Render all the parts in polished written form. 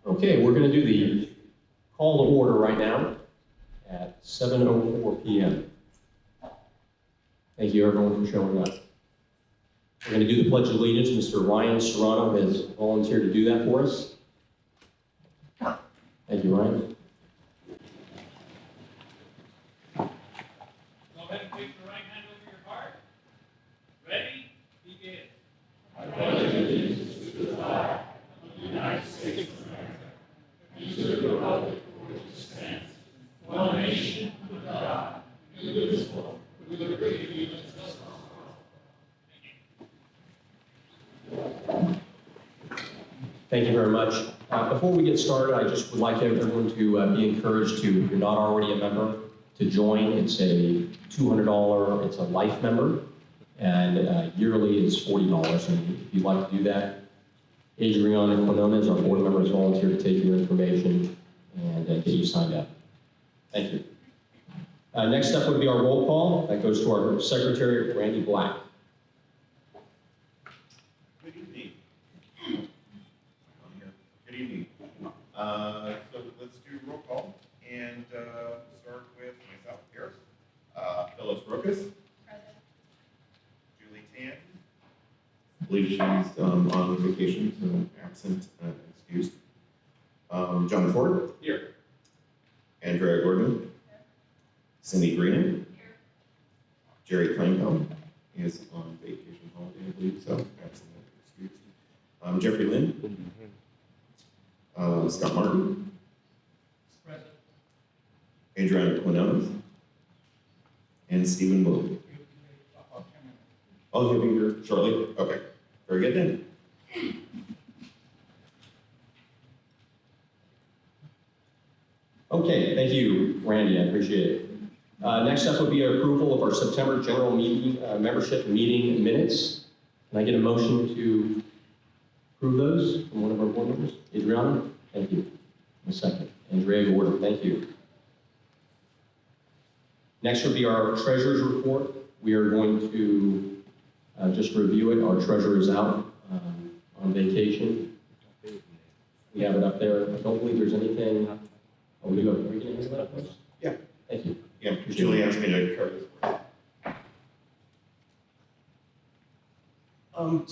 Okay, we're going to do the call to order right now at 7:04 p.m. Thank you everyone for showing up. We're going to do the Pledge of Allegiance. Mr. Ryan Serrano has volunteered to do that for us. Thank you, Ryan. Go ahead and place your right hand over your heart. Ready? Begin. I pledge allegiance to the flag of the United States of America and to the republic for which it stands, one nation, under God, indivisible, with liberty and justice for all. Thank you very much. Before we get started, I just would like everyone to be encouraged to, if you're not already a member, to join. It's a $200, it's a life member, and yearly is $40. And if you'd like to do that, Adriana Quinones, our board member, has volunteered to take your information and get you signed up. Thank you. Next up would be our roll call. That goes to our secretary, Randy Black. Good evening. Good evening. So let's do roll call and start with myself here. Phyllis Rokas. Present. Julie Tan. I believe she's on vacation, so absent, excused. John Ford. Here. Andrea Gordon. Here. Cindy Green. Here. Jerry Kleinfeld is on vacation holiday, I believe, so absent, excused. Jeffrey Lynn. Scott Martin. Present. Adriana Quinones. And Stephen Wu. Oh, he'll be here shortly? Okay. Very good then. Okay, thank you, Randy. I appreciate it. Next up would be approval of our September general meeting, membership meeting minutes. Can I get a motion to approve those from one of our board members? Adriana? Thank you. A second. Andrea Gordon, thank you. Next would be our treasurer's report. We are going to just review it. Our treasurer is out on vacation. We have it up there. I don't believe there's anything. Oh, we can handle that first? Yeah. Thank you. Yeah, Julie asked me to cover this.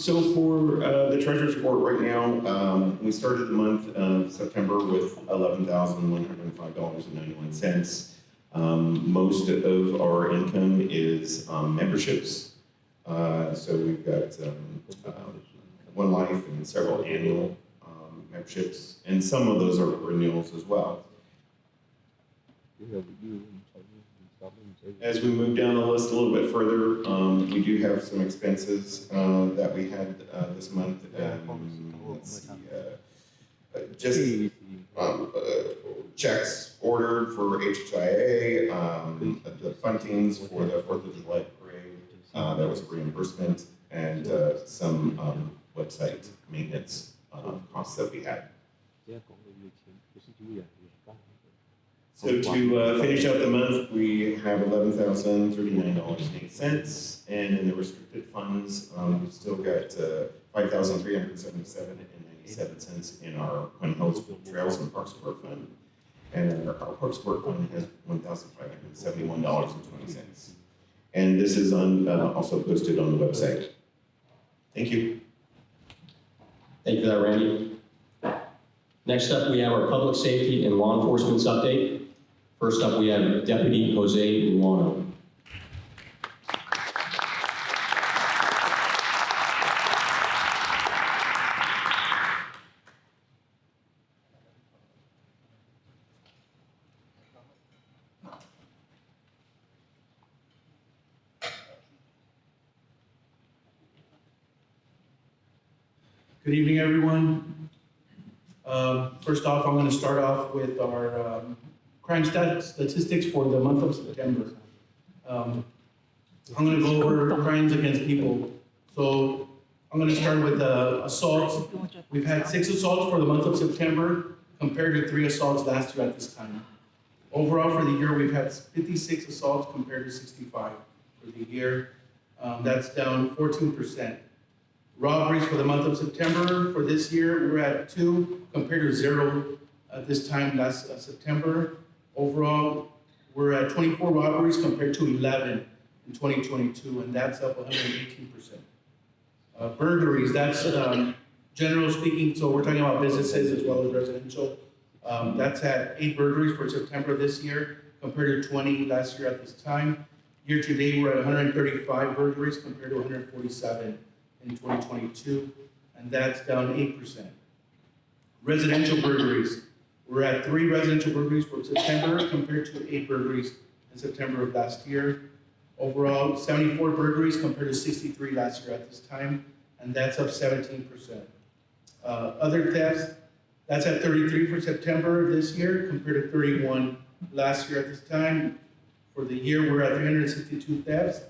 So for the treasurer's report right now, we started the month of September with $11,105.91. Most of our income is memberships. So we've got one life and several annual memberships, and some of those are renewals as well. As we move down the list a little bit further, we do have some expenses that we had this month. Let's see, just checks ordered for HHIA, the funtings for the 4th of July parade, that was a reimbursement, and some website maintenance costs that we had. So to finish out the month, we have $11,039.08, and in the restricted funds, we've still got $5,377.97 in our Pine Hills Trails and Parks and Work Fund, and our Parks and Work Fund has $1,571.20. And this is also posted on the website. Thank you. Thank you for that, Randy. Next up, we have our public safety and law enforcement's update. First up, we have Deputy Jose Luano. Good evening, everyone. First off, I'm going to start off with our crime statistics for the month of September. I'm going to go over crimes against people. So I'm going to start with assaults. We've had 6 assaults for the month of September compared to 3 assaults last year at this time. Overall for the year, we've had 56 assaults compared to 65 for the year. That's down 14%. Robberies for the month of September, for this year, we're at 2 compared to 0 at this time last September. Overall, we're at 24 robberies compared to 11 in 2022, and that's up 118%. Burglaries, that's general speaking, so we're talking about businesses as well as residential. That's at 8 burglaries for September this year compared to 20 last year at this time. Year to date, we're at 135 burglaries compared to 147 in 2022, and that's down 8%. Residential burglaries, we're at 3 residential burglaries for September compared to 8 burglaries in September of last year. Overall, 74 burglaries compared to 63 last year at this time, and that's up 17%. Other thefts, that's at 33 for September this year compared to 31 last year at this time. For the year, we're at 362 thefts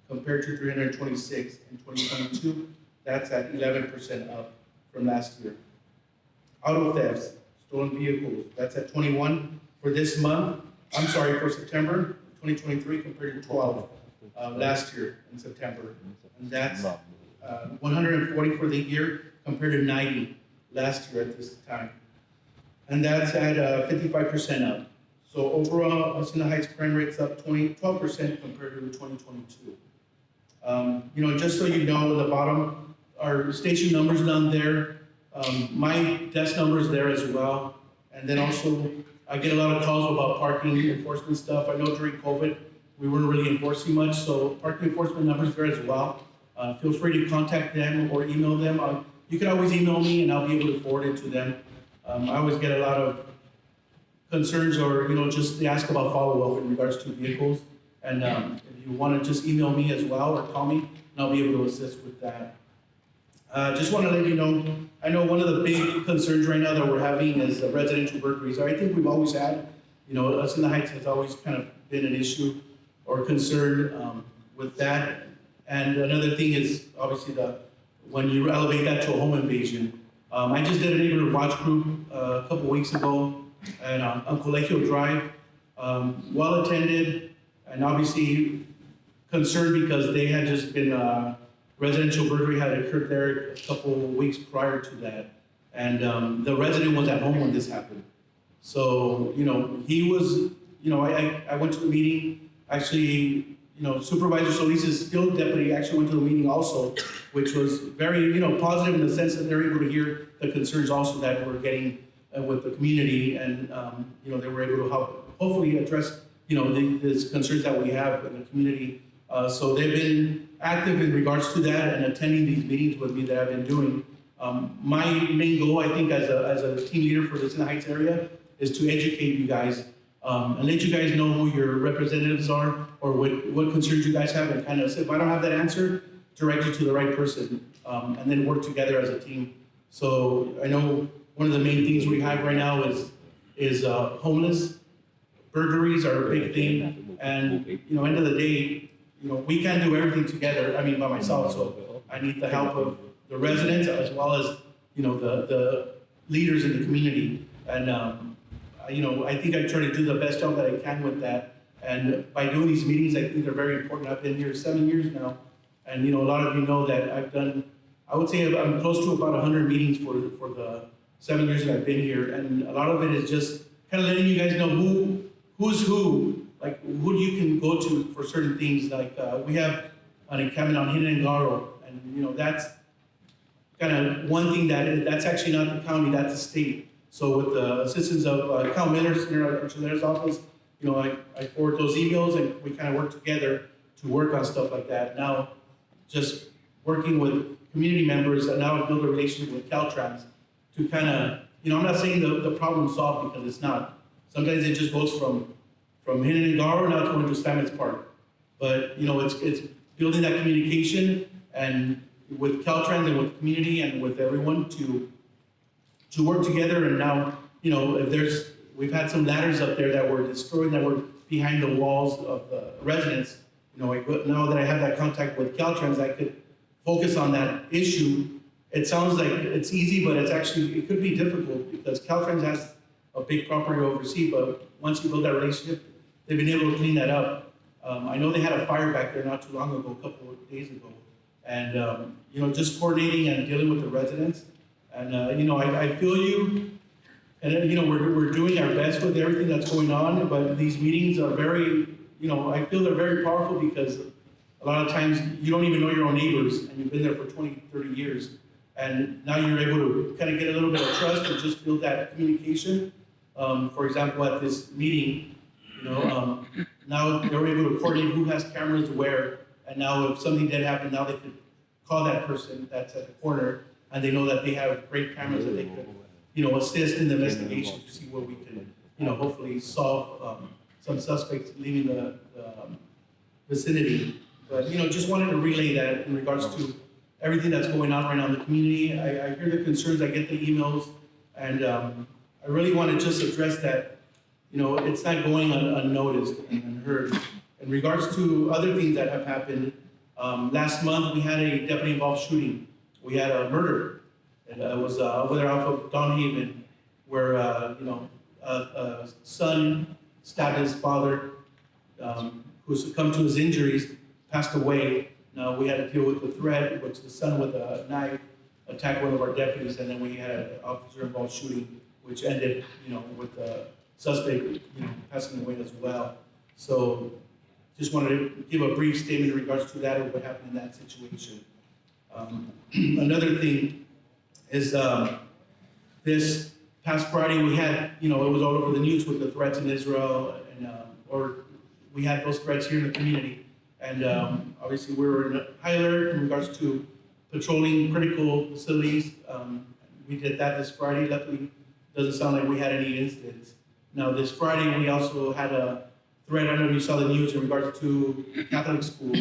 compared to 326 in 2022. That's at 11% up from last year. Auto thefts, stolen vehicles, that's at 21 for this month. I'm sorry, for September 2023 compared to 12 last year in September. And that's 140 for the year compared to 90 last year at this time. And that's at 55% up. So overall, Hacienda Heights crime rate's up 12% compared to 2022. You know, just so you know, at the bottom, our station numbers down there, my desk number is there as well. And then also, I get a lot of calls about parking enforcement stuff. I know during COVID, we weren't really enforcing much, so parking enforcement numbers there as well. Feel free to contact them or email them. You can always email me and I'll be able to forward it to them. I always get a lot of concerns or, you know, just they ask about follow-up in regards to vehicles. And if you want to just email me as well or call me, and I'll be able to assist with that. Just want to let you know, I know one of the big concerns right now that we're having is residential burglaries. I think we've always had, you know, Hacienda Heights has always kind of been an issue or concern with that. And another thing is obviously when you elevate that to a home invasion. I just did a neighborhood watch group a couple weeks ago and on Colegio Drive, well attended and obviously concerned because they had just been, residential burglary had occurred there a couple weeks prior to that. And the resident was at home when this happened. So, you know, he was, you know, I went to the meeting, actually, you know, Supervisor Solis's field deputy actually went to the meeting also, which was very, you know, positive in the sense that they're able to hear the concerns also that we're getting with the community, and you know, they were able to help, hopefully address, you know, these concerns that we have in the community. So they've been active in regards to that and attending these meetings with me that I've been doing. My main goal, I think, as a team leader for the Hacienda Heights area is to educate you guys and let you guys know who your representatives are or what concerns you guys have, and kind of, if I don't have that answer, direct you to the right person, and then work together as a team. So I know one of the main things we have right now is homeless. Burglaries are a big thing, and you know, end of the day, you know, we can't do everything together. I mean, by myself. So I need the help of the residents as well as, you know, the leaders in the community. And you know, I think I try to do the best job that I can with that. And by doing these meetings, I think they're very important. I've been here 7 years now, and you know, a lot of you know that I've done. I would say I'm close to about 100 meetings for the 7 years that I've been here, and a lot of it is just kind of letting you guys know who's who, like who you can go to for certain things. Like we have an encampment on Hidden and Garo, and you know, that's kind of one thing that's actually not the county, that's the state. So with the assistance of Cal Miller's here at our Chilena's office, you know, I forward those emails and we kind of work together to work on stuff like that. Now, just working with community members, and now build a relationship with Caltrans to kind of, you know, I'm not saying the problem solved because it's not. Sometimes it just goes from Hidden and Garo now to into Stamets Park. But, you know, it's building that communication and with Caltrans and with community and with everyone to work together. And now, you know, if we've had some ladders up there that were destroyed, that were behind the walls of the residents. You know, now that I have that contact with Caltrans, I could focus on that issue. It sounds like it's easy, but it could be difficult because Caltrans has a big property overseas, but once you build that relationship, they've been able to clean that up. I know they had a fire back there not too long ago, a couple of days ago, and, just coordinating and dealing with the residents. And, I feel you, and, we're doing our best with everything that's going on, but these meetings are very, I feel they're very powerful because a lot of times you don't even know your own neighbors, and you've been there for 20, 30 years. And now you're able to kind of get a little bit of trust and just build that communication. For example, at this meeting, now they're able to coordinate who has cameras where, and now if something did happen, now they could call that person that's at the corner, and they know that they have great cameras that they could, assist in the investigation to see where we can, hopefully solve some suspects leaving the vicinity. But, just wanted to relay that in regards to everything that's going on right now in the community. I hear the concerns, I get the emails, and I really want to just address that, it's not going unnoticed and unheard. In regards to other things that have happened, last month we had a deputy-involved shooting. We had a murder. It was over there off of Don Haven, where, a son stabbed his father, who succumbed to his injuries, passed away. Now, we had to deal with the threat, which the son with a knife attacked one of our deputies, and then we had an officer-involved shooting, which ended, with the suspect, passing away as well. So, just wanted to give a brief statement in regards to that and what happened in that situation. Another thing is this past Friday we had, it was all over the news with the threats in Israel, and or we had those threats here in the community. And obviously we were in high alert in regards to patrolling critical facilities. We did that this Friday. Luckily, it doesn't sound like we had any incidents. Now this Friday, we also had a threat, I don't know if you saw the news in regards to Catholic schools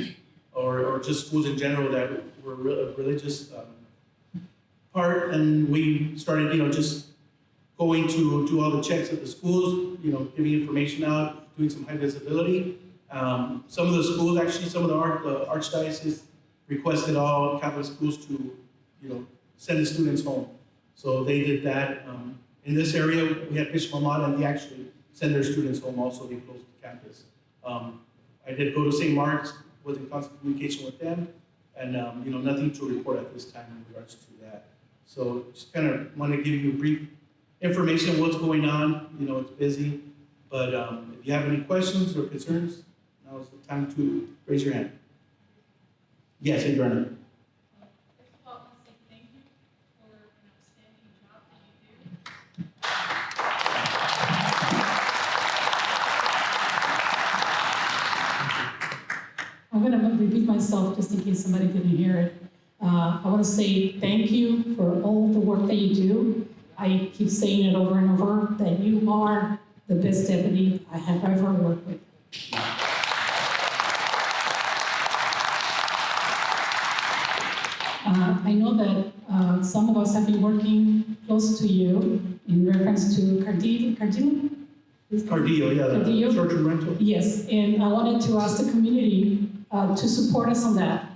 or just schools in general that were religious part. And we started, just going to do all the checks at the schools, giving information out, doing some high visibility. Some of the schools, actually, some of the archdiocese requested all Catholic schools to, send the students home. So they did that. In this area, we had Bishop Ahmad, and they actually send their students home also. They closed the campus. I did go to St. Mark's, was in constant communication with them, and, nothing to report at this time in regards to that. So just kind of want to give you a brief information of what's going on. It's busy, but if you have any questions or concerns, now is the time to raise your hand. Yes, hey, Brennan. First of all, I want to say thank you for an outstanding job that you do. I'm going to repeat myself just in case somebody didn't hear it. I want to say thank you for all the work that you do. I keep saying it over and over that you are the best deputy I have ever worked with. I know that some of us have been working close to you in reference to Cardillo? Cardillo, yeah, Cardillo? the short-term rental. Yes, and I wanted to ask the community to support us on that.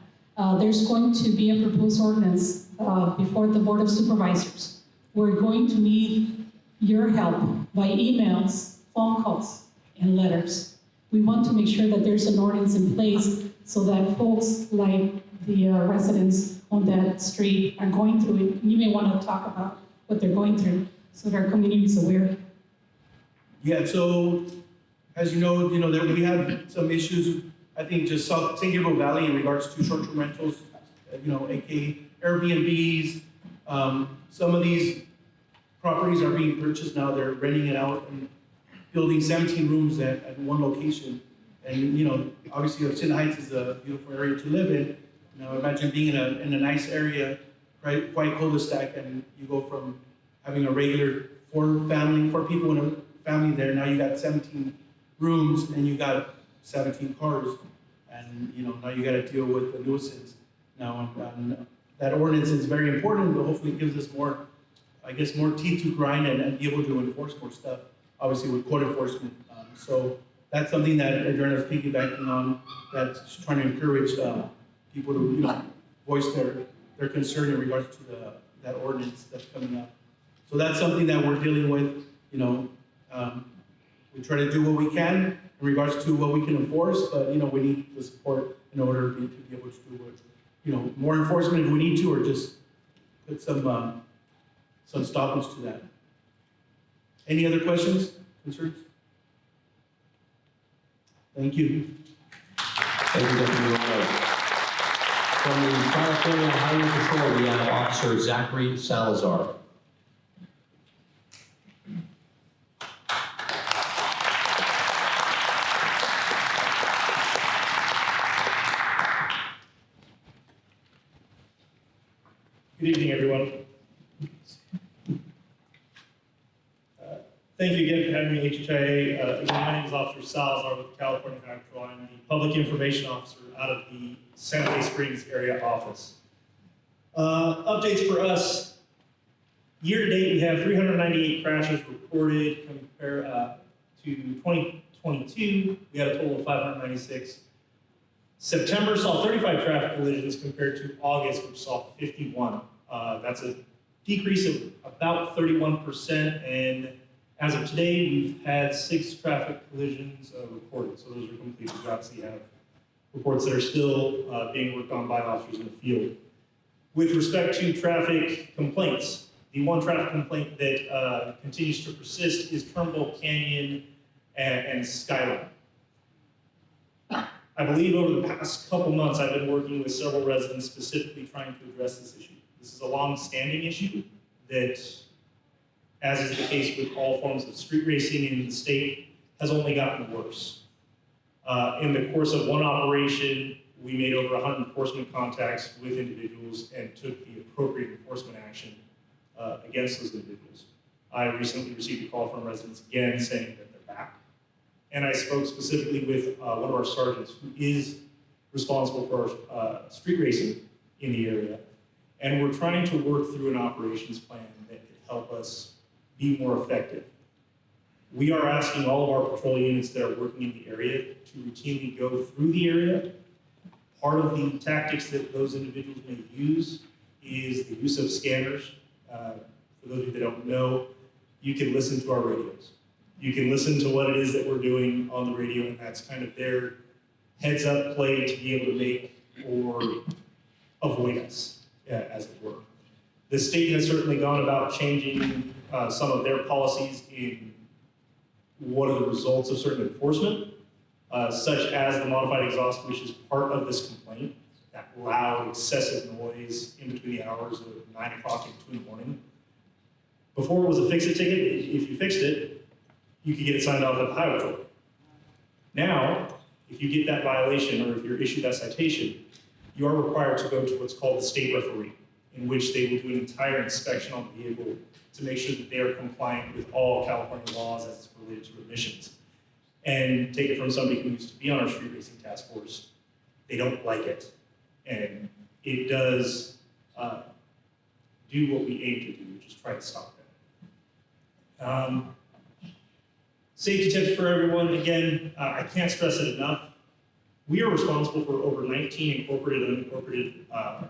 There's going to be a proposed ordinance before the Board of Supervisors. We're going to need your help by emails, phone calls, and letters. We want to make sure that there's an ordinance in place so that folks like the residents on that street are going through it. You may want to talk about what they're going through so that our community is aware. Yeah, so as you know, that we have some issues, I think just San Gabriel Valley in regards to short-term rentals, aka Airbnbs. Some of these properties are being purchased now, they're renting it out and building 17 rooms at one location. And obviously Hacienda Heights is a beautiful area to live in. Now imagine being in a nice area, right, quite cul-de-sac, and you go from having a regular four people in a family there, now you got 17 rooms and you got 17 cars, and now you got to deal with the nuisance. Now that ordinance is very important, but hopefully it gives us more, more teeth to grind and be able to enforce more stuff, obviously with code enforcement. So that's something that Adriana is piggybacking on, that's trying to encourage people to voice their concern in regards to that ordinance that's coming up. So that's something that we're dealing with. We try to do what we can in regards to what we can enforce, but we need the support in order to be able to do what more enforcement if we need to, or just put some stoppage to that. Any other questions, concerns? Thank you. Thank you, Deputy Mayor. From the California Highway Patrol, we have Officer Zachary Salazar. Good evening, everyone. Thank you again for having me, HHIA. Again, my name is Officer Salazar with the California Highway Patrol. I'm the Public Information Officer out of the Santa Fe Springs area office. Updates for us. Year to date, we have 398 crashes reported compared to 2022. We had a total of 596. September saw 35 traffic collisions compared to August, which saw 51. That's a decrease of about 31%, and as of today, we've had 6 traffic collisions reported, so those are complete. We obviously have reports that are still being worked on by officers in the field. With respect to traffic complaints, the one traffic complaint that continues to persist is Turnbull Canyon and Skyline. I believe over the past couple months, I've been working with several residents specifically trying to address this issue. This is a long-standing issue that, as is the case with all forms of street racing in the state, has only gotten worse. In the course of one operation, we made over 100 enforcement contacts with individuals and took the appropriate enforcement action against those individuals. I recently received a call from residents again saying that they're back. And I spoke specifically with one of our sergeants who is responsible for street racing in the area. And we're trying to work through an operations plan that could help us be more effective. We are asking all of our patrol units that are working in the area to routinely go through the area. Part of the tactics that those individuals may use is the use of scanners. For those of you that don't know, you can listen to our radios. You can listen to what it is that we're doing on the radio, and that's kind of their heads-up play to be able to make or avoid us, as it were. The state has certainly gone about changing some of their policies in what are the results of certain enforcement, such as the modified exhaust, which is part of this complaint, that loud, excessive noise in between the hours of 9 o'clock and 2 in the morning. Before it was a fix-it ticket, if you fixed it, you could get it signed off at the highway patrol. Now, if you get that violation or if you're issued that citation, you are required to go to what's called the state referee, in which they will do an entire inspection on the vehicle to make sure that they are compliant with all California laws as it's related to emissions. And take it from somebody who used to be on our street racing task force, they don't like it. And it does do what we aim to do, which is try to stop that. Safety tips for everyone. Again, I can't stress it enough. We are responsible for over 19 incorporated and unincorporated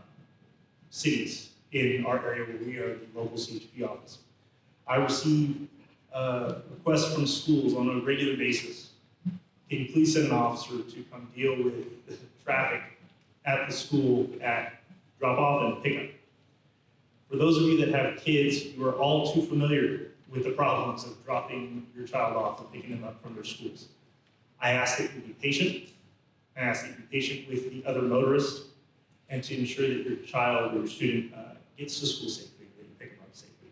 cities in our area where we are the local CHP office. I receive requests from schools on a regular basis. Can you please send an officer to come deal with the traffic at the school at drop-off and pickup? For those of you that have kids, you are all too familiar with the problems of dropping your child off and picking them up from their schools. I ask that you be patient. I ask that you be patient with the other motorists and to ensure that your child or your student gets to school safely, that you pick them up safely.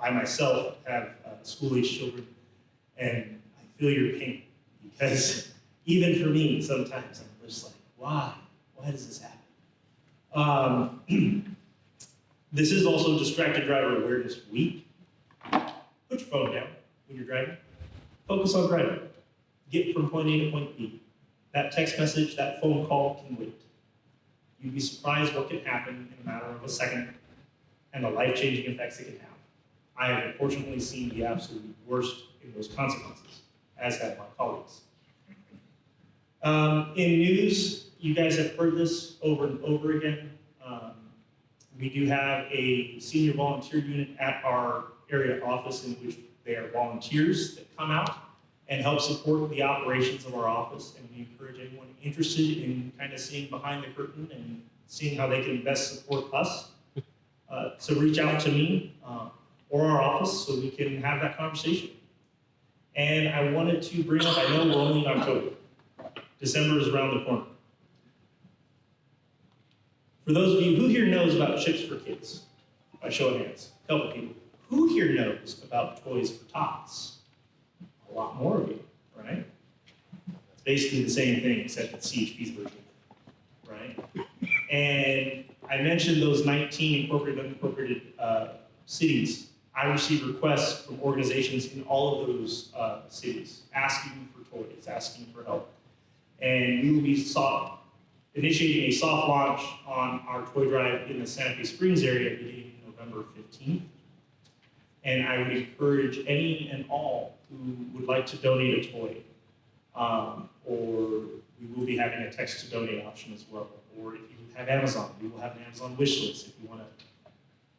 I myself have school-age children, and I feel your pain because even for me, sometimes I'm just like, why? Why does this happen? This is also Distracted Driver Awareness Week. Put your phone down when you're driving. Focus on driving. Get from point A to point B. That text message, that phone call can wait. You'd be surprised what can happen in a matter of a second and the life-changing effects it can have. I have unfortunately seen the absolute worst in those consequences, as have my colleagues. In news, you guys have heard this over and over again. We do have a senior volunteer unit at our area office in which they are volunteers that come out and help support the operations of our office. And we encourage anyone interested in kind of seeing behind the curtain and seeing how they can best support us, to reach out to me or our office so we can have that conversation. And I wanted to bring up, I know we're only in October. December is around the corner. For those of you, who here knows about Chips for Kids? By show of hands, a couple people. Who here knows about Toys for Tots? A lot more of you, right? It's basically the same thing, except it's CHP's version, right? And I mentioned those 19 incorporated and unincorporated cities. I received requests from organizations in all of those cities asking for toys, asking for help. And we will be initiating a soft launch on our toy drive in the Santa Fe Springs area beginning November 15th. And I would encourage any and all who would like to donate a toy, or we will be having a text to donate option as well. Or if you have Amazon, we will have an Amazon wish list if you want to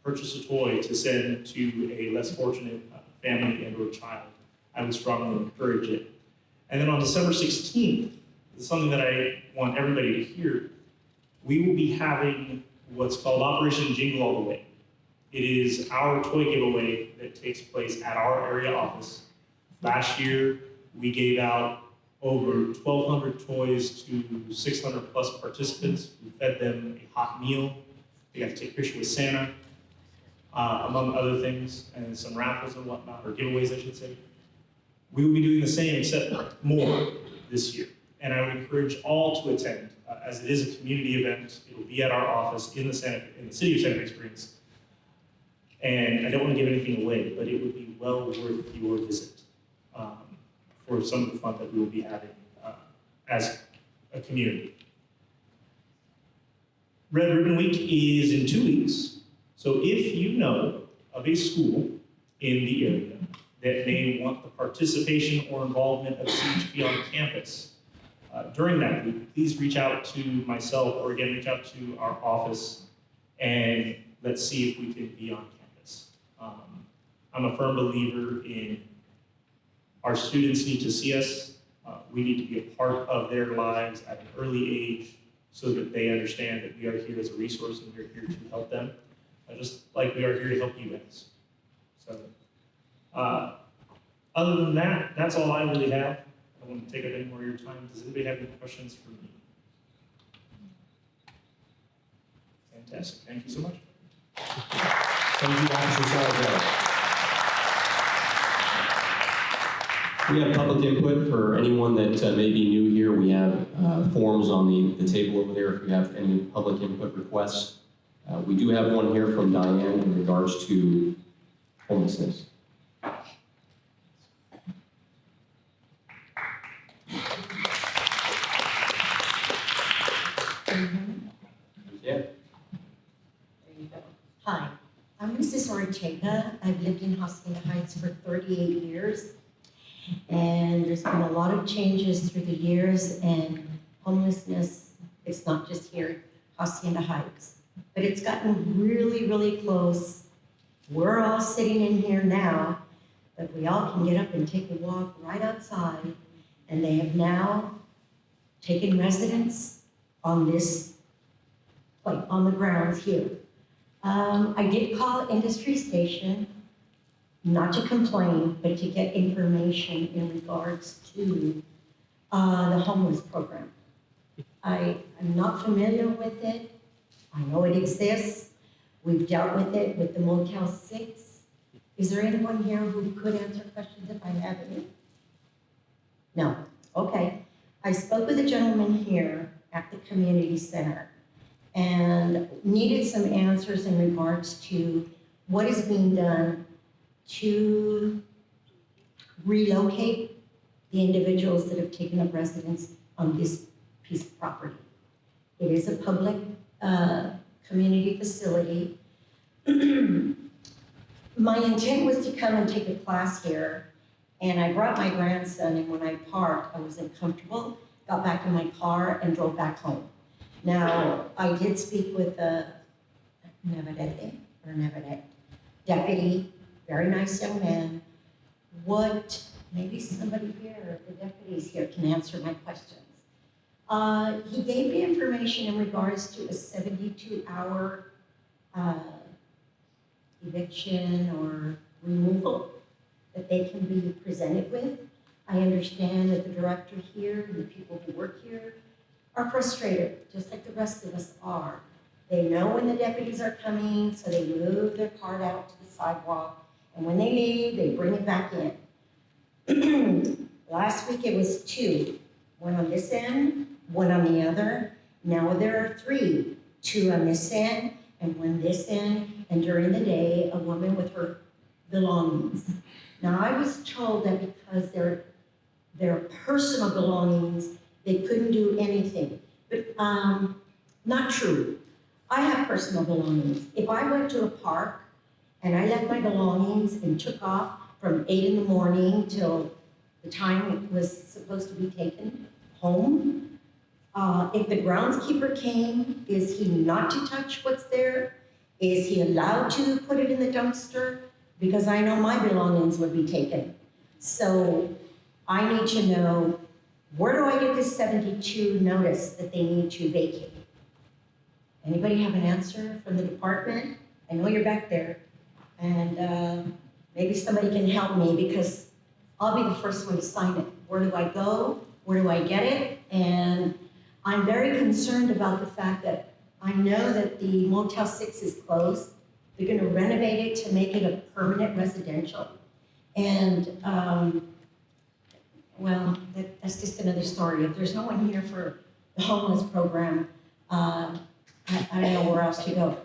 purchase a toy to send to a less fortunate family and or child. I would strongly encourage it. And then on December 16th, this is something that I want everybody to hear, we will be having what's called Operation Jingle All the Way. It is our toy giveaway that takes place at our area office. Last year, we gave out over 1,200 toys to 600 plus participants. We fed them a hot meal. They got to take a picture with Santa, among other things, and some raffles and whatnot, or giveaways, I should say. We will be doing the same, except more this year. And I would encourage all to attend, as it is a community event. It will be at our office in the city of Santa Fe Springs. And I don't want to give anything away, but it would be well worth your visit for some of the fun that we will be having as a community. Red Ribbon Week is in 2 weeks. So if you know of a school in the area that may want the participation or involvement of CHP on campus during that week, please reach out to myself, or again, reach out to our office, and let's see if we can be on campus. I'm a firm believer in our students need to see us. We need to be a part of their lives at an early age so that they understand that we are here as a resource and we're here to help them, just like we are here to help you guys. So, other than that, that's all I really have. I don't want to take up any more of your time. Does anybody have any questions for me? Fantastic. Thank you so much. Thank you, Officer Salazar. We have public input for anyone that may be new here. We have forms on the table over there if you have any public input requests. We do have one here from Diane in regards to homelessness. Yeah. There you go. Hi, I'm Mrs. Ortega. I've lived in Hacienda Heights for 38 years. And there's been a lot of changes through the years, and homelessness, it's not just here, Hacienda Heights. But it's gotten really, really close. We're all sitting in here now, but we all can get up and take a walk right outside. And they have now taken residence on this, like on the grounds here. I did call Industry Station, not to complain, but to get information in regards to the homeless program. I'm not familiar with it. I know it exists. We've dealt with it with the Motel 6. Is there anyone here who could answer questions if I have any? No. Okay. I spoke with a gentleman here at the community center and needed some answers in regards to what is being done to relocate the individuals that have taken up residence on this piece of property. It is a public community facility. My intent was to come and take a class here, and I brought my grandson, and when I parked, I wasn't comfortable, got back in my car and drove back home. Now, I did speak with the Navarrete deputy, very nice young man. Maybe somebody here, the deputies here, can answer my questions. He gave me information in regards to a 72-hour eviction or removal that they can be presented with. I understand that the director here and the people who work here are frustrated, just like the rest of us are. They know when the deputies are coming, so they move their cart out to the sidewalk, and when they leave, they bring it back in. Last week it was 2, one on this end, one on the other. Now there are 3, 2 on this end and 1 this end, and during the day, a woman with her belongings. Now I was told that because their personal belongings, they couldn't do anything, but not true. I have personal belongings. If I went to a park and I left my belongings and took off from 8 in the morning till the time it was supposed to be taken home, if the groundskeeper came, is he not to touch what's there? Is he allowed to put it in the dumpster? Because I know my belongings would be taken. So I need to know, where do I get this 72 notice that they need to vacate? Anybody have an answer from the department? I know you're back there, and maybe somebody can help me, because I'll be the first one to sign it. Where do I go? Where do I get it? And I'm very concerned about the fact that I know that the Motel 6 is closed. They're gonna renovate it to make it a permanent residential. And, well, that's just another story. If there's no one here for the homeless program, I don't know where else to go.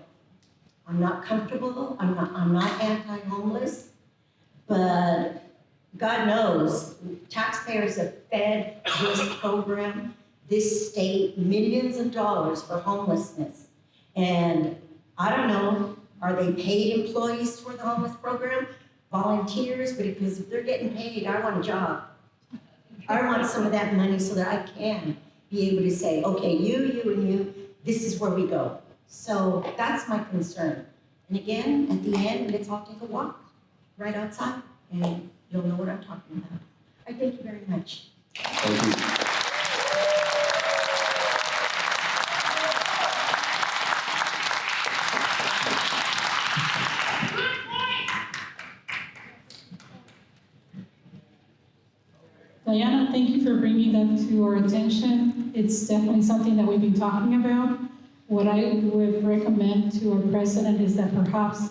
I'm not comfortable, I'm not anti-homeless, but God knows, taxpayers have fed this program, this state, millions of dollars for homelessness. And I don't know, are they paid employees for the homeless program? Volunteers? Because if they're getting paid, I want a job. I want some of that money so that I can be able to say, okay, you, and you, this is where we go. So that's my concern. And again, at the end, let's all take a walk right outside, and you'll know what I'm talking about. I thank you very much. Thank you. Diana, thank you for bringing that to our attention. It's definitely something that we've been talking about. What I would recommend to our president is that perhaps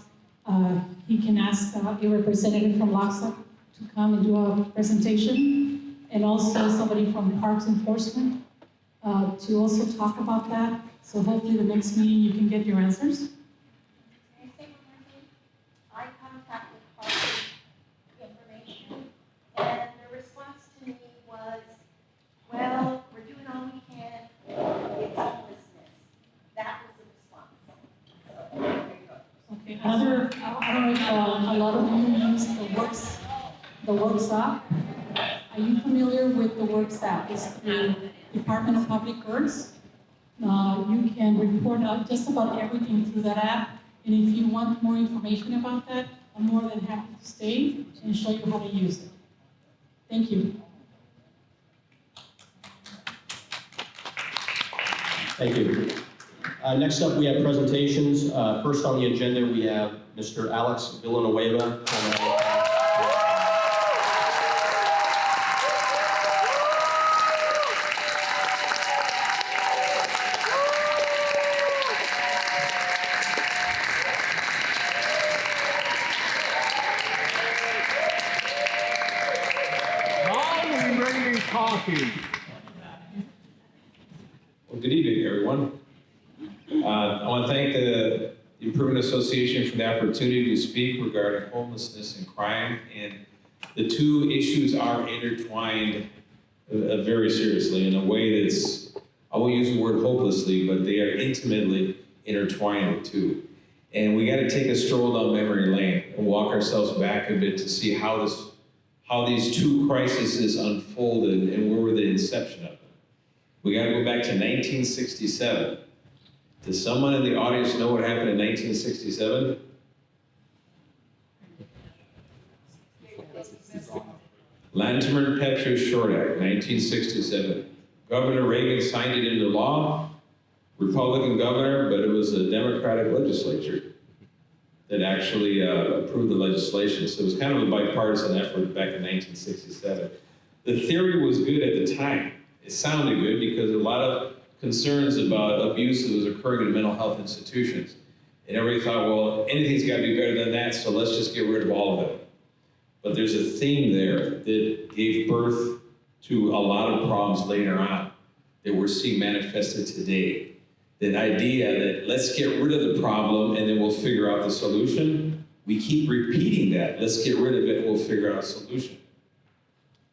he can ask a representative from LACSA to come and do a presentation, and also somebody from Parks Enforcement to also talk about that. So hopefully the next meeting you can get your answers. I contacted Parks Information, and the response to me was, well, we're doing all we can, it's homelessness. That was the response. So, there you go. Okay, another, I don't know if a lot of you use the WorkSap. Are you familiar with the WorkSap? It's the Department of Public Works. You can report out just about everything through that app. And if you want more information about that, I'm more than happy to stay and show you how to use it. Thank you. Thank you. Next up, we have presentations. First on the agenda, we have Mr. Alex Villanueva. Well, good evening, everyone. I want to thank the Improvement Association for the opportunity to speak regarding homelessness and crime. And the two issues are intertwined very seriously in a way that's, I won't use the word hopelessly, but they are intimately intertwined the two. And we got to take a stroll down memory lane and walk ourselves back a bit to see how these two crises unfolded and where were the inception of them. We got to go back to 1967. Does someone in the audience know what happened in 1967? Latimer Petrus Short Act, 1967. Governor Reagan signed it into law, Republican governor, but it was a Democratic legislature that actually approved the legislation. So it was kind of a bipartisan effort back in 1967. The theory was good at the time. It sounded good because a lot of concerns about abuse that was occurring in mental health institutions. And everybody thought, well, anything's got to be better than that, so let's just get rid of all of it. But there's a theme there that gave birth to a lot of problems later on that we're seeing manifested today. That idea that let's get rid of the problem and then we'll figure out the solution. We keep repeating that. Let's get rid of it and we'll figure out a solution.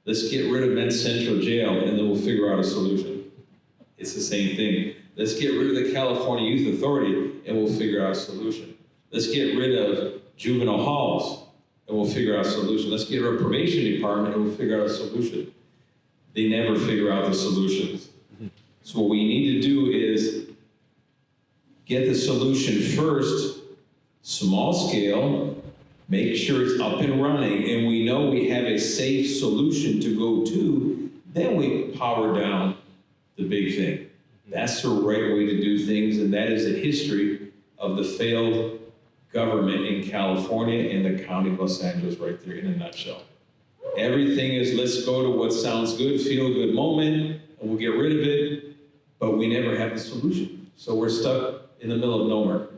Let's get rid of Men's Central Jail and then we'll figure out a solution. It's the same thing. Let's get rid of the California Youth Authority and we'll figure out a solution. Let's get rid of juvenile halls and we'll figure out a solution. Let's get rid of probation department and we'll figure out a solution. They never figure out the solutions. So what we need to do is get the solution first, small scale, make sure it's up and running, and we know we have a safe solution to go to, then we power down the big thing. That's the right way to do things, and that is the history of the failed government in California and the county of Los Angeles right there in a nutshell. Everything is, let's go to what sounds good, feel good moment, and we'll get rid of it, but we never have the solution. So we're stuck in the middle of nowhere.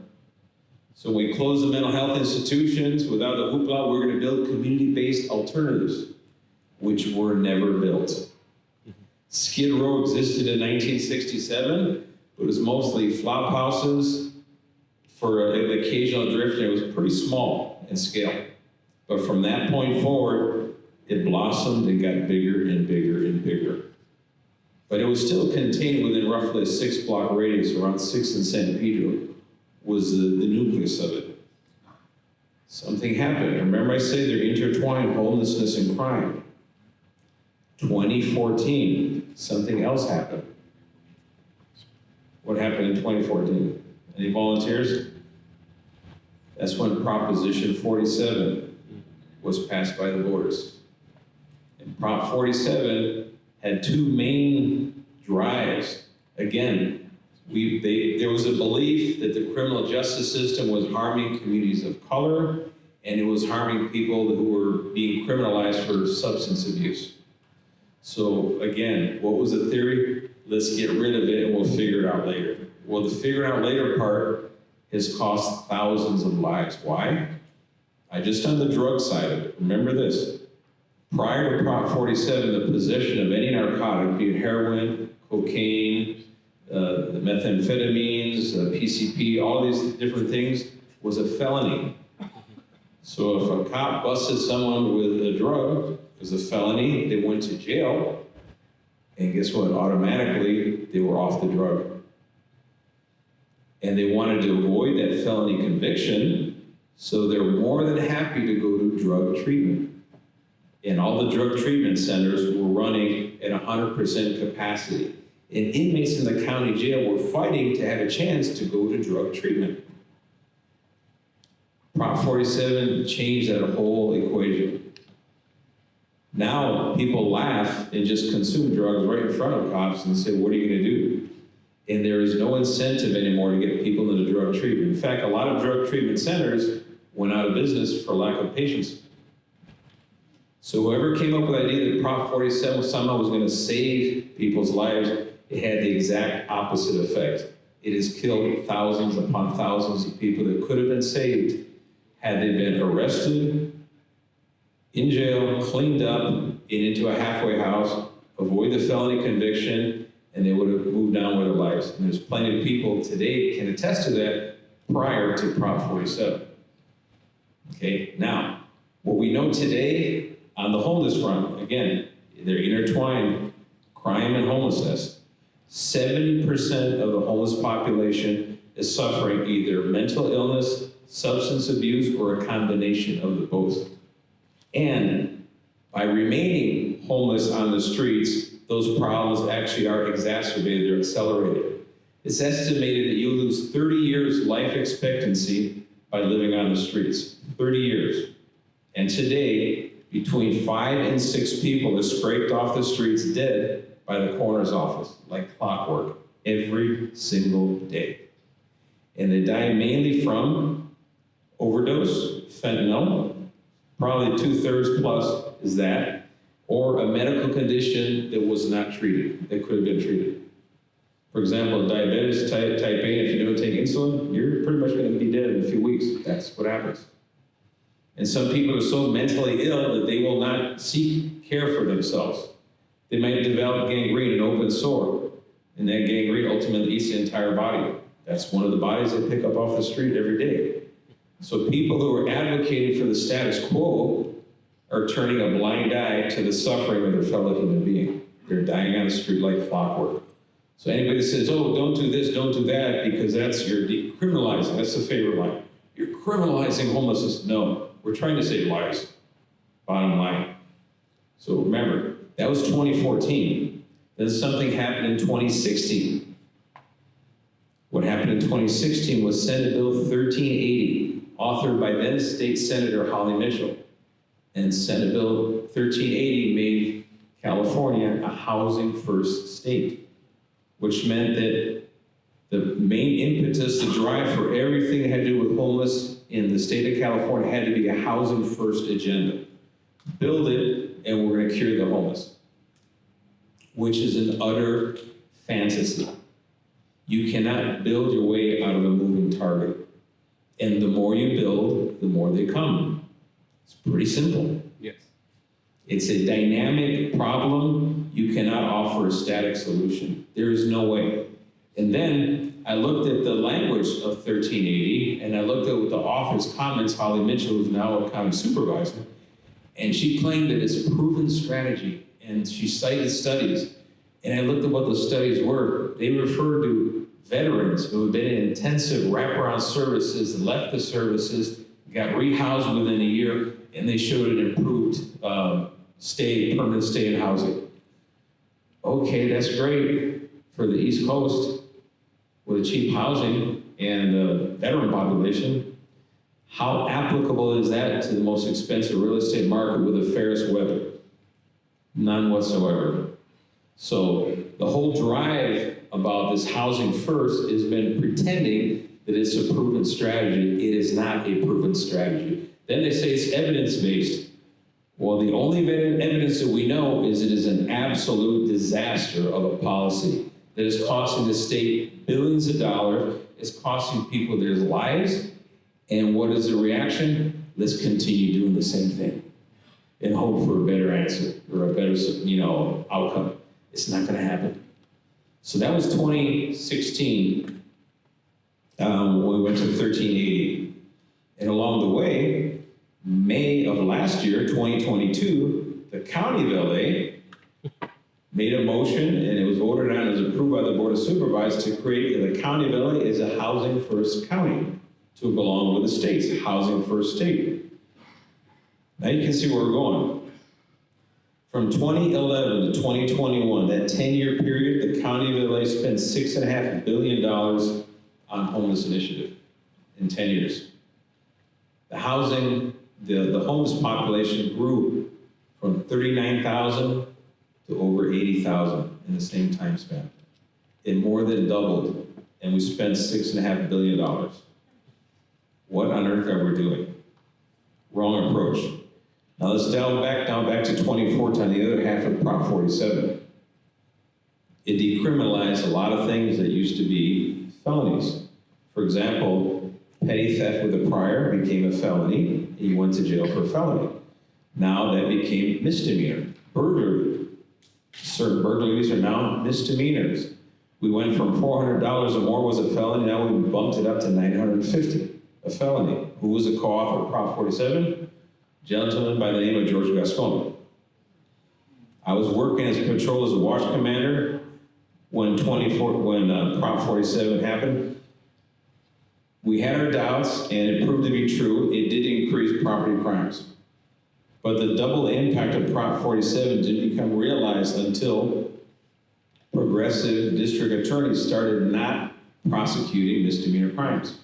So when we close the mental health institutions without the hoopla, we're going to build community-based alternatives, which were never built. Skid Row existed in 1967, but it was mostly flop houses for an occasional drift, and it was pretty small in scale. But from that point forward, it blossomed and got bigger and bigger and bigger. But it was still contained within roughly a 6-block radius, around 6th and San Pedro was the nucleus of it. Something happened. Remember I said they're intertwined, homelessness and crime. 2014, something else happened. What happened in 2014? Any volunteers? That's when Proposition 47 was passed by the voters. And Prop 47 had two main drives. Again, there was a belief that the criminal justice system was harming communities of color, and it was harming people who were being criminalized for substance abuse. So again, what was the theory? Let's get rid of it and we'll figure it out later. Well, the figure out later part has cost thousands of lives. Why? Just on the drug side of it, remember this. Prior to Prop 47, the possession of any narcotic, be it heroin, cocaine, the methamphetamines, PCP, all these different things, was a felony. So if a cop busted someone with a drug, it was a felony, they went to jail, and guess what? Automatically, they were off the drug. And they wanted to avoid that felony conviction, so they're more than happy to go to drug treatment. And all the drug treatment centers were running at 100% capacity. And inmates in the county jail were fighting to have a chance to go to drug treatment. Prop 47 changed that whole equation. Now people laugh and just consume drugs right in front of cops and say, what are you going to do? And there is no incentive anymore to get people into drug treatment. In fact, a lot of drug treatment centers went out of business for lack of patients. So whoever came up with the idea that Prop 47 somehow was going to save people's lives, it had the exact opposite effect. It has killed thousands upon thousands of people that could have been saved had they been arrested, in jail, cleaned up, and into a halfway house, avoid the felony conviction, and they would have moved on with their lives. And there's plenty of people today can attest to that prior to Prop 47. Okay, now, what we know today on the homeless front, again, they're intertwined, crime and homelessness. 70% of the homeless population is suffering either mental illness, substance abuse, or a combination of the both. And by remaining homeless on the streets, those problems actually are exacerbated, they're accelerated. It's estimated that you'll lose 30 years life expectancy by living on the streets, 30 years. And today, between 5 and 6 people are scraped off the streets dead by the coroner's office like clockwork every single day. And they die mainly from overdose, fentanyl, probably 2/3 plus is that, or a medical condition that was not treated, that could have been treated. For example, diabetes type A, if you don't take insulin, you're pretty much going to be dead in a few weeks. That's what happens. And some people are so mentally ill that they will not seek care for themselves. They might develop gangrene, an open sore, and that gangrene ultimately eats the entire body. That's one of the bodies they pick up off the street every day. So people who are advocating for the status quo are turning a blind eye to the suffering of their fellow human being. They're dying on the street like clockwork. So anybody that says, oh, don't do this, don't do that, because you're decriminalizing, that's the favorite line. You're criminalizing homelessness. No, we're trying to save lives, bottom line. So remember, that was 2014. Then something happened in 2016. What happened in 2016 was Senate Bill 1380, authored by then State Senator Holly Mitchell. And Senate Bill 1380 made California a housing first state, which meant that the main impetus, the drive for everything that had to do with homeless in the state of California had to be a housing first agenda. Build it and we're gonna cure the homeless, which is an utter fantasy. You cannot build your way out of a moving target. And the more you build, the more they come. It's pretty simple. Yes. It's a dynamic problem. You cannot offer a static solution. There is no way. And then I looked at the language of 1380, and I looked at the author's comments, Holly Mitchell, who's now a county supervisor, and she claimed that it's a proven strategy, and she cited studies. And I looked at what those studies were. They referred to veterans who had been in intensive wraparound services, left the services, got rehoused within a year, and they showed an improved permanent stay in housing. Okay, that's great for the East Coast with cheap housing and a veteran population. How applicable is that to the most expensive real estate market with the fairest weather? None whatsoever. So the whole drive about this housing first has been pretending that it's a proven strategy. It is not a proven strategy. Then they say it's evidence-based. Well, the only evidence that we know is it is an absolute disaster of a policy that is costing the state billions of dollars, it's costing people their lives, and what is the reaction? Let's continue doing the same thing and hope for a better answer or a better, outcome. It's not gonna happen. So that was 2016, when we went to 1380. And along the way, May of last year, 2022, the County of LA made a motion, and it was voted on and was approved by the Board of Supervisors to create the County of LA as a housing first county to belong with the states, housing first state. Now you can see where we're going. From 2011 to 2021, that 10-year period, the County of LA spent $6.5 billion on homeless initiative in 10 years. The homeless population grew from 39,000 to over 80,000 in the same time span. It more than doubled, and we spent $6.5 billion. What on earth are we doing? Wrong approach. Now let's dial back to 2014, on the other half of Prop 47. It decriminalized a lot of things that used to be felonies. For example, petty theft with a prior became a felony, and you went to jail for a felony. Now that became misdemeanor. Burglary. Certain burglaries are now misdemeanors. We went from $400 or more was a felony, now we bumped it up to $950, a felony. Who was the co-author of Prop 47? Gentleman by the name of George Gascon. I was working as patrol as a watch commander when Prop 47 happened. We had our doubts, and it proved to be true. It did increase property crimes. But the double impact of Prop 47 didn't become realized until progressive district attorneys started not prosecuting misdemeanor crimes.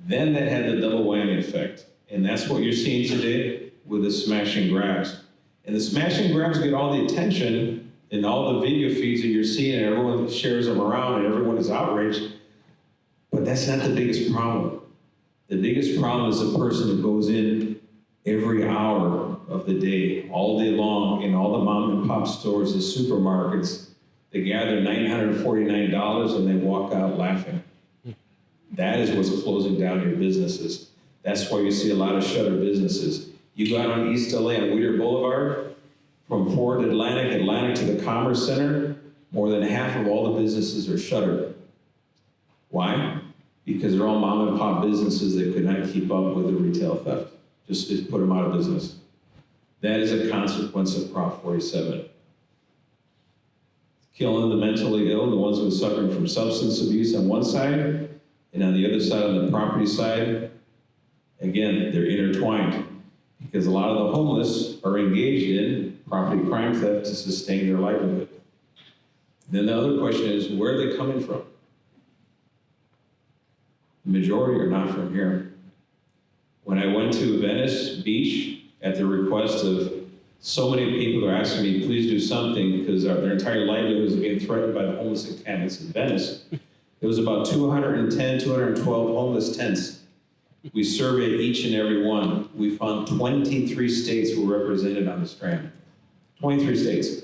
Then that had the double whammy effect. And that's what you're seeing today with the smash and grabs. And the smash and grabs get all the attention and all the video feeds that you're seeing, and everyone shares them around, and everyone is outraged. But that's not the biggest problem. The biggest problem is the person who goes in every hour of the day, all day long, in all the mom and pop stores and supermarkets. They gather $949 and they walk out laughing. That is what's closing down your businesses. That's why you see a lot of shutter businesses. You go out on East LA on Whittier Boulevard, from Ford Atlantic to the Commerce Center, more than half of all the businesses are shuttered. Why? Because they're all mom and pop businesses that could not keep up with the retail theft. Just put them out of business. That is a consequence of Prop 47. Killing the mentally ill, the ones who are suffering from substance abuse on one side, and on the other side, on the property side, again, they're intertwined. Because a lot of the homeless are engaged in property crime theft to sustain their livelihood. Then the other question is, where are they coming from? The majority are not from here. When I went to Venice Beach, at the request of so many people who are asking me, please do something, because their entire livelihood is being threatened by the homeless encampments in Venice. There was about 210, 212 homeless tents. We surveyed each and every one. We found 23 states were represented on the Strand. 23 states.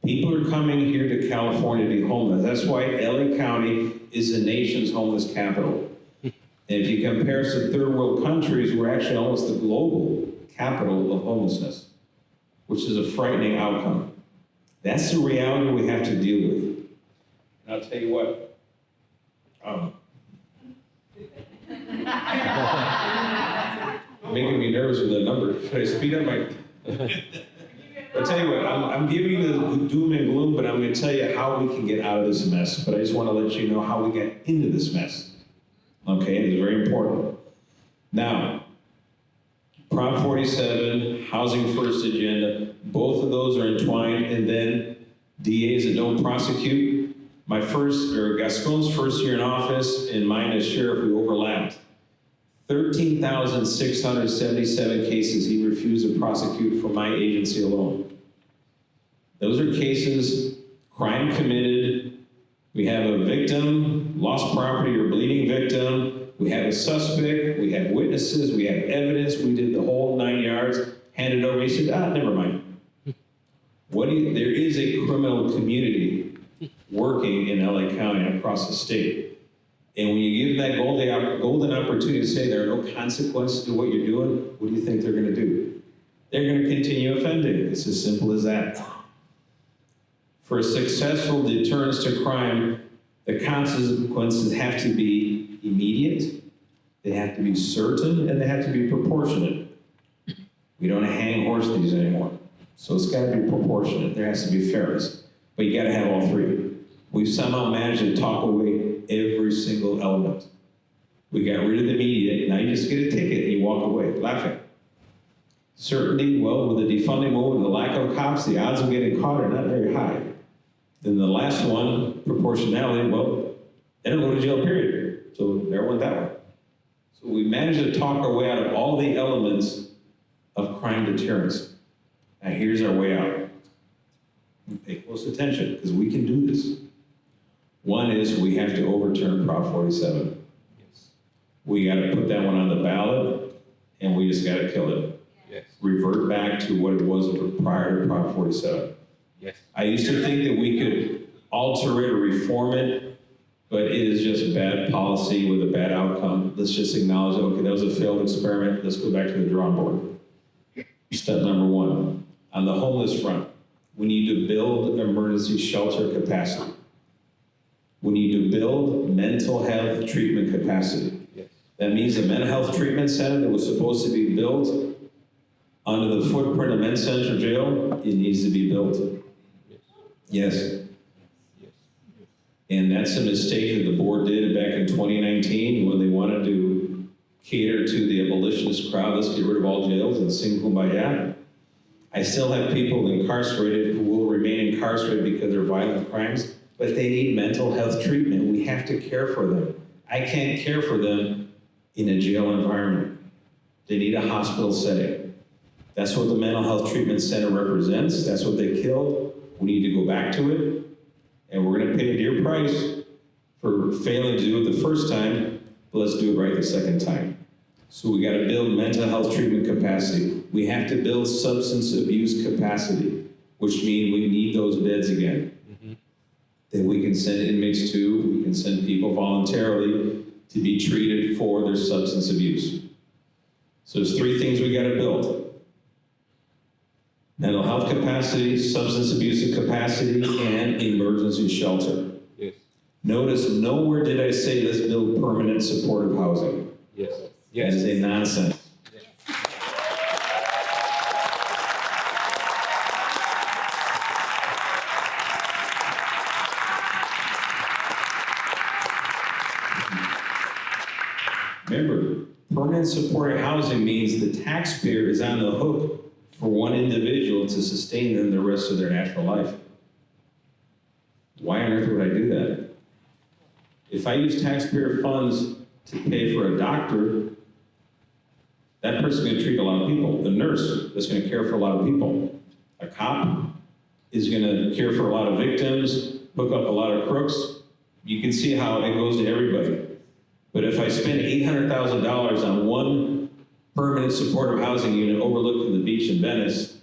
People are coming here to California to be homeless. That's why LA County is the nation's homeless capital. And if you compare us to third world countries, we're actually almost the global capital of homelessness, which is a frightening outcome. That's the reality we have to deal with. And I'll tell you what, making me nervous with the number. Should I speed up my... I'll tell you what, I'm giving you the doom and gloom, but I'm going to tell you how we can get out of this mess. But I just want to let you know how we got into this mess. Okay, it's very important. Now, Prop 47, Housing First Agenda, both of those are entwined, and then DAs that don't prosecute. Gascon's first year in office and mine as sheriff, we overlapped. 13,677 cases he refused to prosecute for my agency alone. Those are cases, crime committed, we have a victim, lost property or bleeding victim, we have a suspect, we have witnesses, we have evidence, we did the whole 9 yards, handed over, he said, never mind. There is a criminal community working in LA County and across the state. And when you give that golden opportunity to say there are no consequences to what you're doing, what do you think they're going to do? They're going to continue offending. It's as simple as that. For a successful deterrence to crime, the consequences have to be immediate, they have to be certain, and they have to be proportionate. We don't hang horse thieves anymore. So it's got to be proportionate. There has to be fairness. But you got to have all three. We've somehow managed to talk away every single element. We got rid of the immediate. Now you just get a ticket and you walk away laughing. Certainty, well, with the defunding move and the lack of cops, the odds of getting caught are not very high. Then the last one, proportionality, well, they don't go to jail, period. So there went that one. So we managed to talk our way out of all the elements of crime deterrence. Now here's our way out. Pay close attention, because we can do this. One is we have to overturn Prop 47. Yes. We got to put that one on the ballot, and we just got to kill it. Yes. Revert back to what it was prior to Prop 47. Yes. I used to think that we could alter it or reform it, but it is just bad policy with a bad outcome. Let's just acknowledge, okay, that was a failed experiment. Let's go back to the drawing board. Step number one, on the homeless front, we need to build emergency shelter capacity. We need to build mental health treatment capacity. Yes. That means the mental health treatment center that was supposed to be built under the footprint of Men's Central Jail, it needs to be built. Yes. Yes. And that's a mistake that the board did back in 2019 when they wanted to cater to the abolitionist crowd. Let's get rid of all jails and sing Kumbaya. I still have people incarcerated who will remain incarcerated because they're violent crimes, but they need mental health treatment. We have to care for them. I can't care for them in a jail environment. They need a hospital setting. That's what the mental health treatment center represents. That's what they killed. We need to go back to it. And we're gonna pay a dear price for failing to do it the first time, but let's do it right the second time. So we gotta build mental health treatment capacity. We have to build substance abuse capacity, which means we need those beds again. That we can send inmates to, we can send people voluntarily to be treated for their substance abuse. So there's 3 things we gotta build. Mental health capacity, substance abuse capacity, and emergency shelter. Yes. Notice nowhere did I say let's build permanent supportive housing. Yes. That is a nonsense. Remember, permanent supportive housing means the taxpayer is on the hook for one individual to sustain them the rest of their natural life. Why on earth would I do that? If I use taxpayer funds to pay for a doctor, that person's gonna treat a lot of people. A nurse that's gonna care for a lot of people. A cop is gonna care for a lot of victims, hook up a lot of crooks. You can see how it goes to everybody. But if I spend $800,000 on one permanent supportive housing unit overlooking the beach in Venice,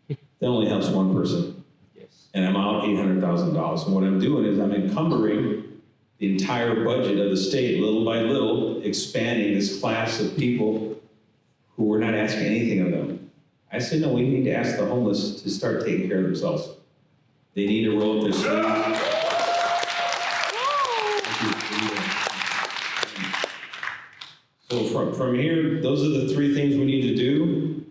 that only helps one person. Yes. And I'm out $800,000. And what I'm doing is I'm encumbering the entire budget of the state, little by little, expanding this class of people who we're not asking anything of them. I said, no, we need to ask the homeless to start taking care of themselves. They need to roll up their sleeves. So from here, those are the 3 things we need to do,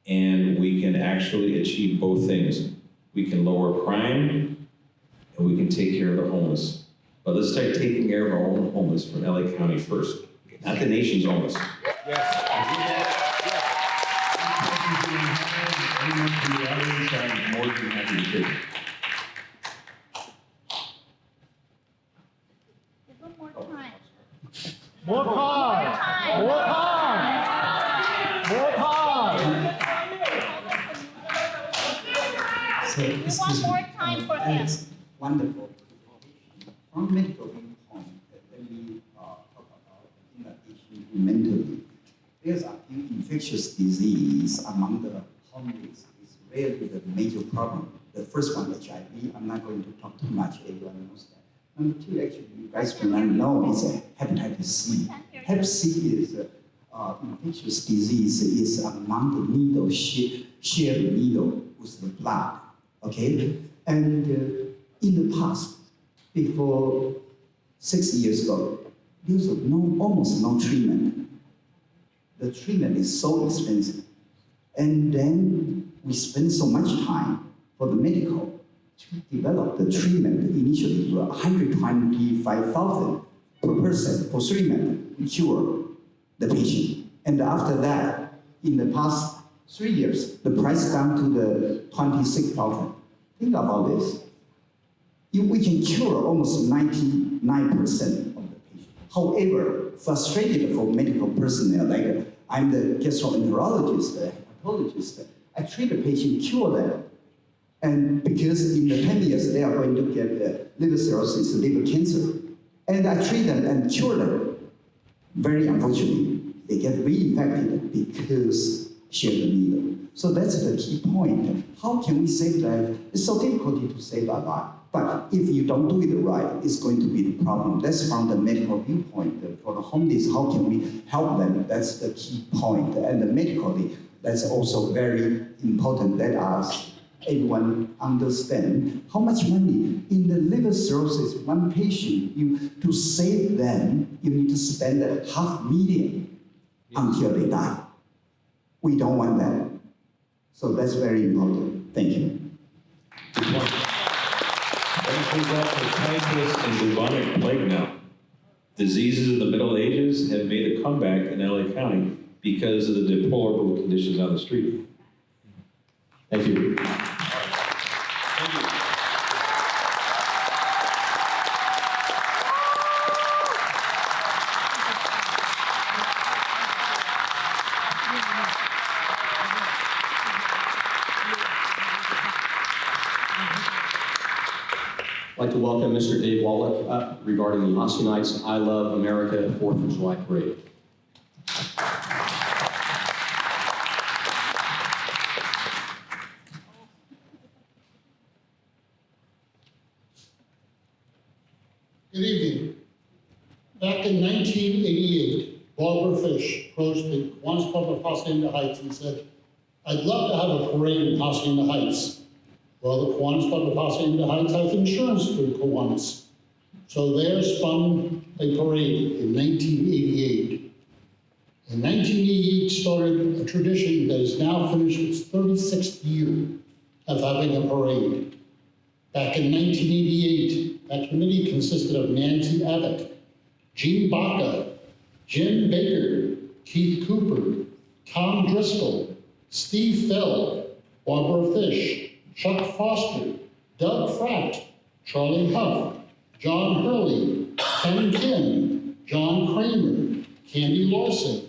and we can actually achieve both things. We can lower crime, and we can take care of the homeless. But let's start taking care of our own homeless from LA County first, not the nation's homeless. I'm more than happy to take it. One more time. More time! More time! More time! We want more time for him. That's wonderful. From medical viewpoint, when we talk about in addition to mentally, there's a few infectious disease among the homeless is really the major problem. The first one, HIV, I'm not going to talk too much, everyone knows that. Number 2, actually, you guys may not know, is hepatitis C. Hep C is infectious disease is among the needle, share the needle with the blood, okay? And in the past, before 6 years ago, there was almost no treatment. The treatment is so expensive. And then we spend so much time for the medical to develop the treatment. Initially, it was $125,000 per person for treatment to cure the patient. And after that, in the past 3 years, the price down to the $26,000. Think about this. We can cure almost 99% of the patient. However, frustrated for medical personnel, like I'm the gastroenterologist, the hepatologist, I treat the patient, cure them. And because in the 10 years, they are going to get liver cirrhosis, liver cancer. And I treat them and cure them. Very unfortunately, they get reinfected because share the needle. So that's the key point. How can we save life? It's so difficult to save a life. But if you don't do it right, it's going to be the problem. That's from the medical viewpoint. For the homeless, how can we help them? That's the key point. And the medically, that's also very important. Let us, everyone understand how much money in the liver cirrhosis, one patient, to save them, you need to spend $500,000 until they die. We don't want that. So that's very important. Thank you. We've got the typhus and bubonic plague now. Diseases of the Middle Ages have made a comeback in LA County because of the deplorable conditions on the street. Thank you. I'd like to welcome Mr. Dave Wallach regarding the Hacienda Heights I Love America 4th of July Parade. Good evening. Back in 1988, Barbara Fish approached the Kiwanis Club of Hacienda Heights and said, "I'd love to have a parade in Hacienda Heights." Well, the Kiwanis Club of Hacienda Heights has insurance through Kiwanis. So they spun a parade in 1988. In 1988 started a tradition that has now finished its 36th year of having a parade. Back in 1988, that committee consisted of Nancy Abbott, Gene Baca, Jim Baker, Keith Cooper, Tom Driscoll, Steve Feld, Barbara Fish, Chuck Foster, Doug Fratt, Charlie Huff, John Hurley, Ken Kim, John Kramer, Candy Larson,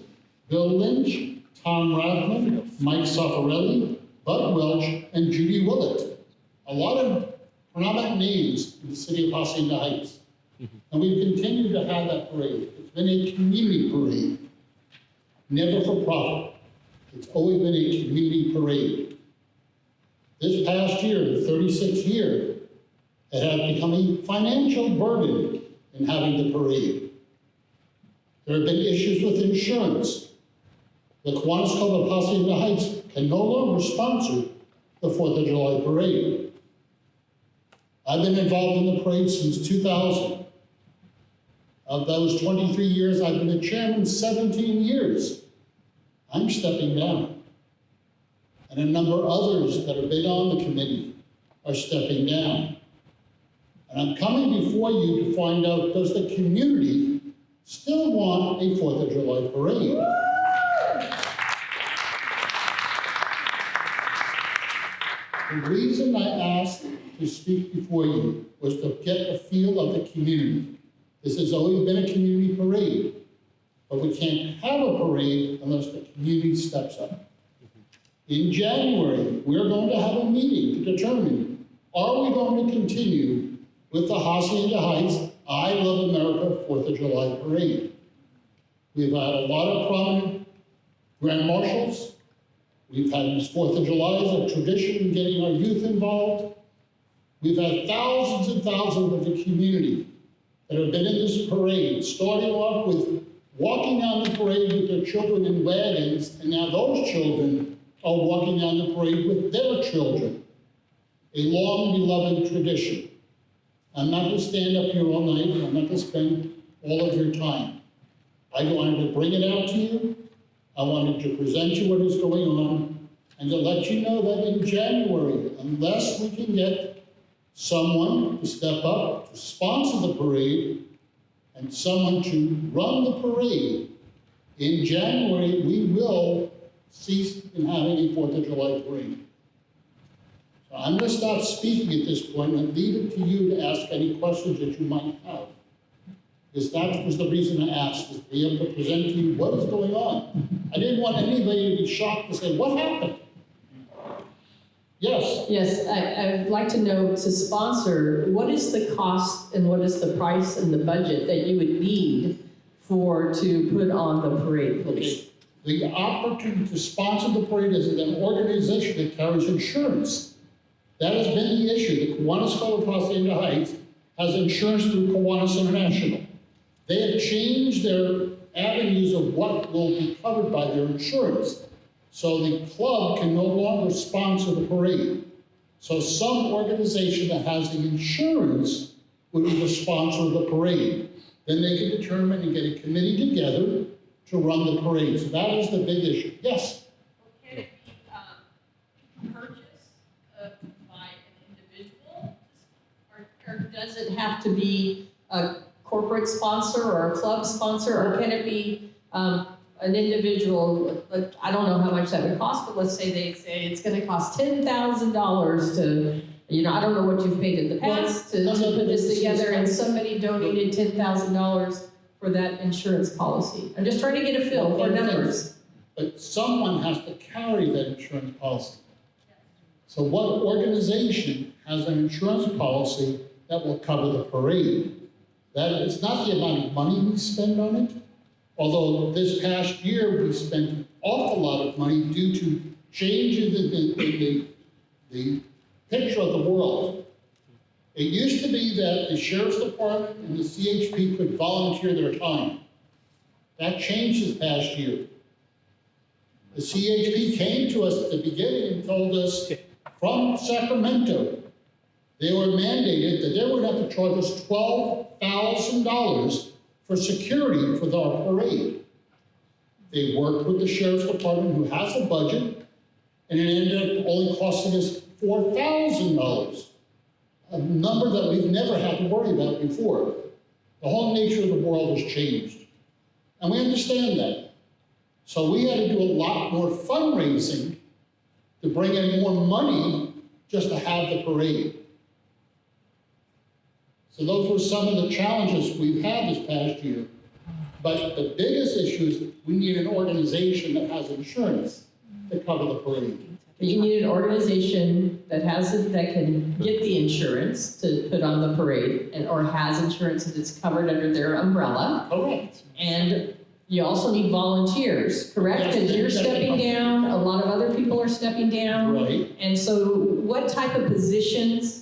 Bill Lynch, Tom Rathman, Mike Soffarelli, Bud Welch, and Judy Willett. A lot of prominent names in the city of Hacienda Heights. And we've continued to have that parade. It's been a community parade, never for profit. It's always been a community parade. This past year, the 36th year, it has become a financial burden in having the parade. There have been issues with insurance. The Kiwanis Club of Hacienda Heights can no longer sponsor the 4th of July parade. I've been involved in the parade since 2000. Of those 23 years, I've been the chairman 17 years. I'm stepping down. And a number of others that have been on the committee are stepping down. And I'm coming before you to find out, does the community still want a 4th of July parade? The reason I asked to speak before you was to get a feel of the community. This has always been a community parade, but we can't have a parade unless the community steps up. In January, we're going to have a meeting to determine, are we going to continue with the Hacienda Heights I Love America 4th of July parade? We've had a lot of prominent grand marshals. We've had this 4th of July as a tradition in getting our youth involved. We've had thousands and thousands of the community that have been in this parade, starting off with walking down the parade with their children in wagons, and now those children are walking down the parade with their children. A long beloved tradition. I'm not going to stand up here all night. I'm not going to spend all of your time. I wanted to bring it out to you. I wanted to present you what is going on and to let you know that in January, unless we can get someone to step up to sponsor the parade and someone to run the parade, in January we will cease in having a 4th of July parade. So I'm going to stop speaking at this point and leave it to you to ask any questions that you might have. Because that was the reason I asked, is to be able to present to you what is going on. I didn't want anybody to be shocked to say, what happened? Yes? Yes, I'd like to know, to sponsor, what is the cost and what is the price and the budget that you would need to put on the parade, please? The opportunity to sponsor the parade is an organization that carries insurance. That has been the issue. The Kiwanis Club of Hacienda Heights has insurance through Kiwanis International. They have changed their avenues of what will be covered by their insurance. So the club can no longer sponsor the parade. So some organization that has the insurance would be the sponsor of the parade. Then they can determine and get a committee together to run the parade. So that is the big issue. Yes? Can it be purchased by an individual? Or does it have to be a corporate sponsor or a club sponsor? Or can it be an individual? I don't know how much that would cost, but let's say they say it's going to cost $10,000 to, I don't know what you've paid in the past to put this together, and somebody donated $10,000 for that insurance policy. I'm just trying to get a feel for numbers. But someone has to carry that insurance policy. So what organization has an insurance policy that will cover the parade. That it's not the amount of money we spend on it, although this past year we spent an awful lot of money due to changes in the picture of the world. It used to be that the Sheriff's Department and the CHP could volunteer their time. That changed this past year. The CHP came to us at the beginning and told us from Sacramento, they were mandated that they would have to charge us $12,000 for security for our parade. They worked with the Sheriff's Department, who has a budget, and it ended up only costing us $4,000, a number that we've never had to worry about before. The whole nature of the world has changed, and we understand that. So we had to do a lot more fundraising to bring in more money just to have the parade. So those were some of the challenges we've had this past year. But the biggest issue is we need an organization that has insurance to cover the parade. You need an organization that that can get the insurance to put on the parade, or has insurance that's covered under their umbrella. Correct. And you also need volunteers, correct? Yes, Because you're definitely. stepping down, a lot of other people are stepping down. Right. And so what type of positions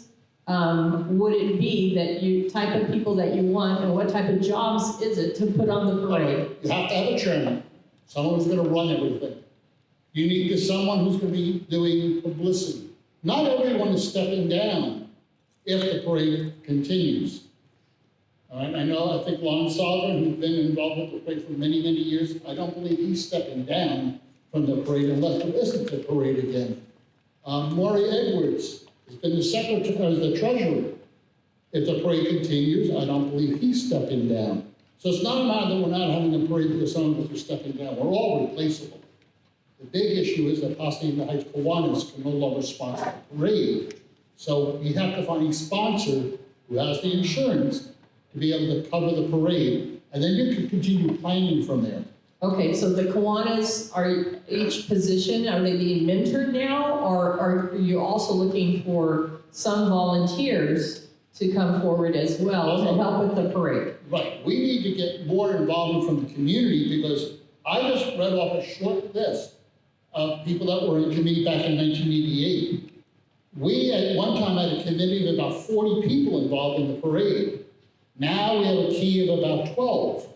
would it be type of people that you want, and what type of jobs is it to put on the parade? You have to have a chairman, someone who's gonna run everything. You need someone who's gonna be doing publicity. Not everyone is stepping down if the parade continues. All right, I think Lon Sullivan, who's been involved with the parade for many, many years, I don't believe he's stepping down from the parade unless there isn't a parade again. Maury Edwards has been the secretary, the treasurer. If the parade continues, I don't believe he's stepping down. So it's not a matter that we're not having a parade because some of us are stepping down. We're all replaceable. The big issue is that Hacienda Heights Kiwanis can no longer sponsor the parade. So we have to find a sponsor who has the insurance to be able to cover the parade, and then you can continue planning from there. Okay, so the Kiwanis are each position, are they being mentored now, or are you also looking for some volunteers to come forward as well to help with the parade? Right, we need to get more involvement from the community because I just read off a short list of people that were in committee back in 1988. We at one time had a committee of about 40 people involved in the parade. Now we have a key of about 12.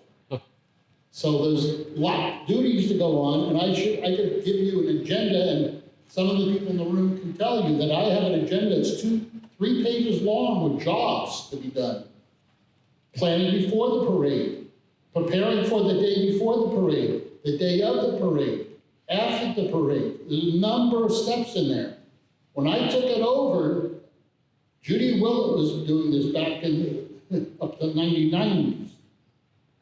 So there's a lot of duties to go on, and I could give you an agenda, and some of the people in the room can tell you that I have an agenda that's 2-3 pages long with jobs to be done. Planning before the parade, preparing for the day before the parade, the day of the parade, after the parade. There's a number of steps in there. When I took it over, Judy Willett was doing this back in up to the 1990s.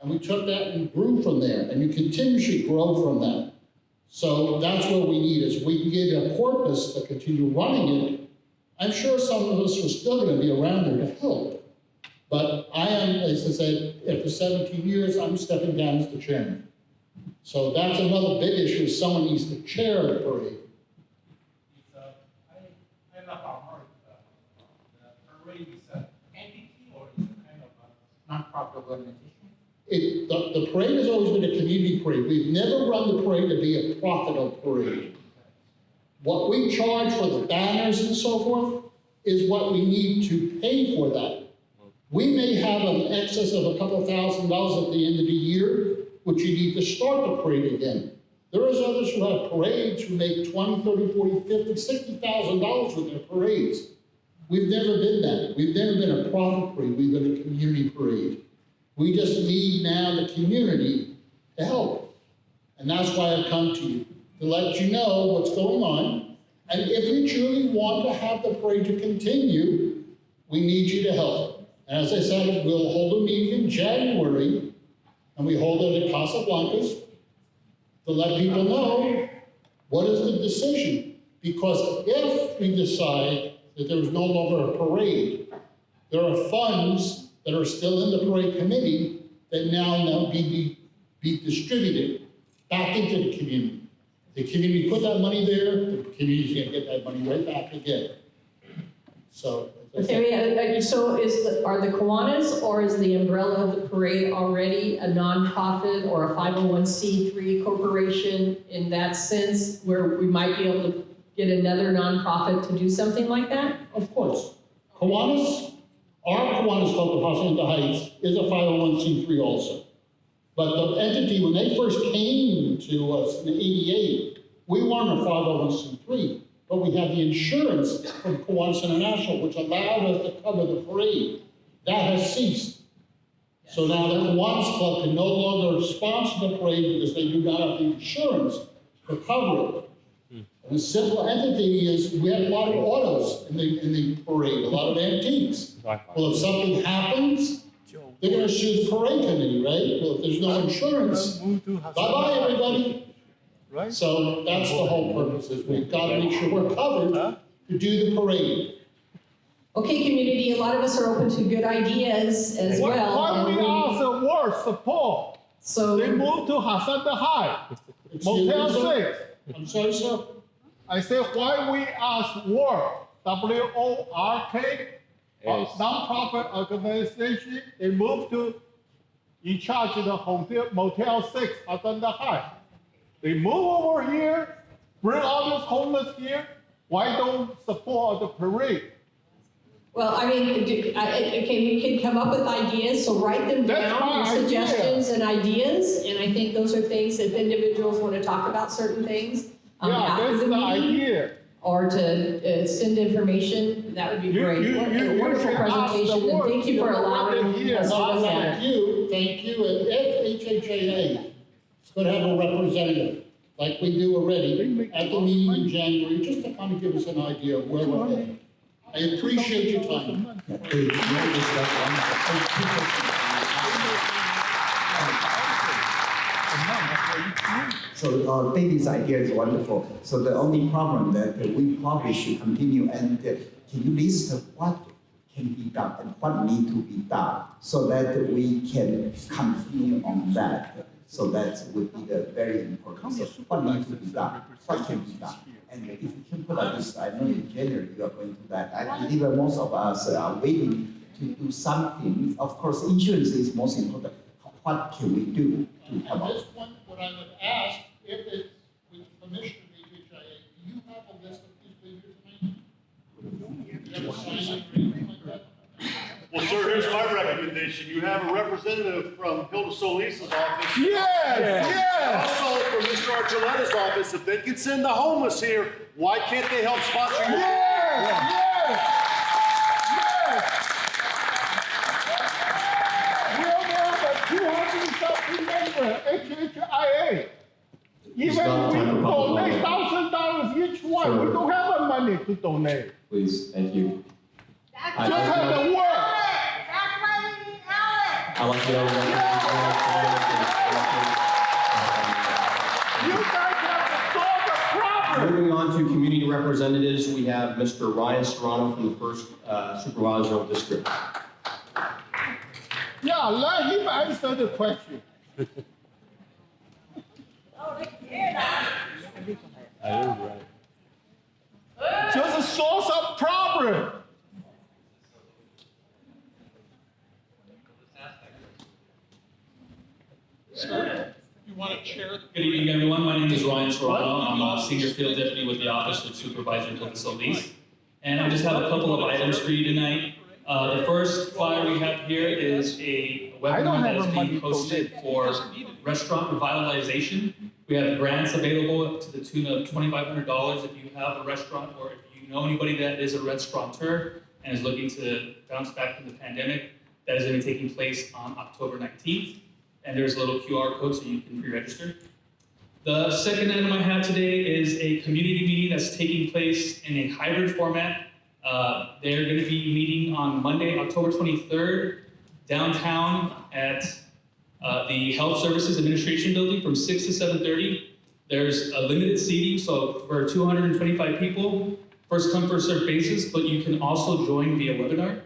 And we took that and grew from there, and you continuously grow from that. So that's what we need, is we can get a corpus to continue running it. I'm sure some of us are still going to be around there to help. But I am, as I said, after 17 years, I'm stepping down as the chairman. So that's another big issue, is someone needs to chair the parade. I'm not part the parade is an entity or is a kind of a non-profit organization? The parade has always been a community parade. We've never run the parade to be a profitable parade. What we charge for the banners and so forth is what we need to pay for that. We may have an excess of a couple $1,000s at the end of the year, which you need to start the parade again. There is others who have parades who make $20, $30, $40, $50, $60,000 with their parades. We've never been that. We've never been a profit parade. We've been a community parade. We just need now the community to help. And that's why I've come to you, to let you know what's going on. And if you truly want to have the parade to continue, we need you to help. And as I said, we'll hold a meeting in January, and we hold it at Casablancas to let people know what is the decision. Because if we decide that there is no longer a parade, there are funds that are still in the parade committee that now be distributed back into the community. The community put that money there, the community's gonna get that money right back again. So, as I said, Okay, so are the Kiwanis or is the umbrella of the parade already a nonprofit or a 501c3 corporation in that sense where we might be able to get another nonprofit to do something like that? of course, Kiwanis, our Kiwanis Club of Hacienda Heights is a 501c3 also. But the entity, when they first came to us in '88, we weren't a 501c3, but we had the insurance from Kiwanis International, which allowed us to cover the parade. That has ceased. So now the Kiwanis Club can no longer sponsor the parade because they do not have the insurance to cover it. And the simple entity is, we have a lot of autos in the parade, a lot of antiques. Well, if something happens, they're gonna sue the parade committee, right? Well, if there's no insurance, bye-bye, everybody. Right? So that's the whole purpose, is we've got to make sure we're covered to do the parade. Okay, community, a lot of us are open to good ideas as well. Why we and ask the word support? So. They moved to Hacienda Heights, Excuse me, Motel sir? 6. I'm sorry, sir? I said, why we ask WORK, W-O-R-K, a nonprofit organization, they moved to, in charge of the hotel, Motel 6, Hacienda Heights. They move over here, bring all these homeless here, why don't support the parade? Well, I mean, okay, we can come up with ideas, so write them That's down, my your idea. suggestions and ideas, and I think those are things, if individuals want to talk about certain things Yeah, after that's the the meeting, idea. or to send information, that would be great. What a wonderful should ask the presentation, and WORK, thank you for what allowing they hear. us to No, look at thank it. you, thank you. And if HHIA could have a representative, like we do already, at the meeting in January, just to kind of give us an idea of where we're headed. I appreciate your time. So David's idea is wonderful. So the only problem that we probably should continue, and can you list what can be done and what need to be done so that we can continue on that. So that would be the very important. So what needs to be done? What can be done? And if you can put a list, I know in January you are going to that. I believe that most of us are waiting to do something. Of course, insurance is most important. What can we do to At help out? this point, what I would ask, if it's with permission of HHIA, do you have a list of people here tonight? Do you have a sign or anything like that? Well, sir, here's my recommendation. You have a representative from Hilda Solis's office. Yes. Also from Mr. Archuleta's office. If they can send the homeless here, why can't they help sponsor your? We only have a 200-something member, HHIA. Even not if we time for public donate $1,000 each one, Sir. we don't have the money to donate. Please, thank you. I Just just have want- the work. That's why we need Alex. I like You guys have to solve the problem. Moving on to community representatives, we have Mr. Ryan Serrano from the 1st Supervisor District. Yeah, let him answer the question. Just solve some problem. Good evening, everyone. My name is Ryan Serrano. I'm a senior field deputy with the Office of Supervisor Hilda Solis. And I just have a couple of items for you tonight. The first flyer we have here is a webinar that is being posted for restaurant revitalization. We have grants available to the tune of $2,500 if you have a restaurant or if you know anybody that is a restaurateur and is looking to bounce back from the pandemic. That is going to be taking place on October 19th. And there's a little QR code so you can pre-register. The second item I have today is a community meeting that's taking place in a hybrid format. They're going to be meeting on Monday, October 23rd, downtown at the Health Services Administration Building from 6 to 7:30. There's a limited seating, so for 225 people, first come, first served basis, but you can also join via webinar.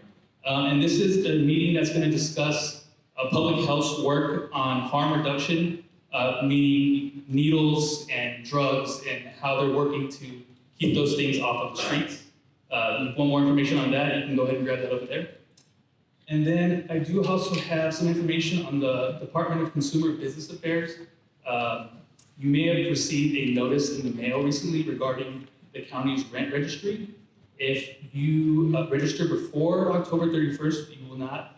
And this is the meeting that's going to discuss public health's work on harm reduction, meaning needles and drugs and how they're working to keep those things off of the streets. want more information on that, you can go ahead and grab that over there. And then I do also have some information on the Department of Consumer Business Affairs. You may have received a notice in the mail recently regarding the county's rent registry. If you register before October 31st, you will not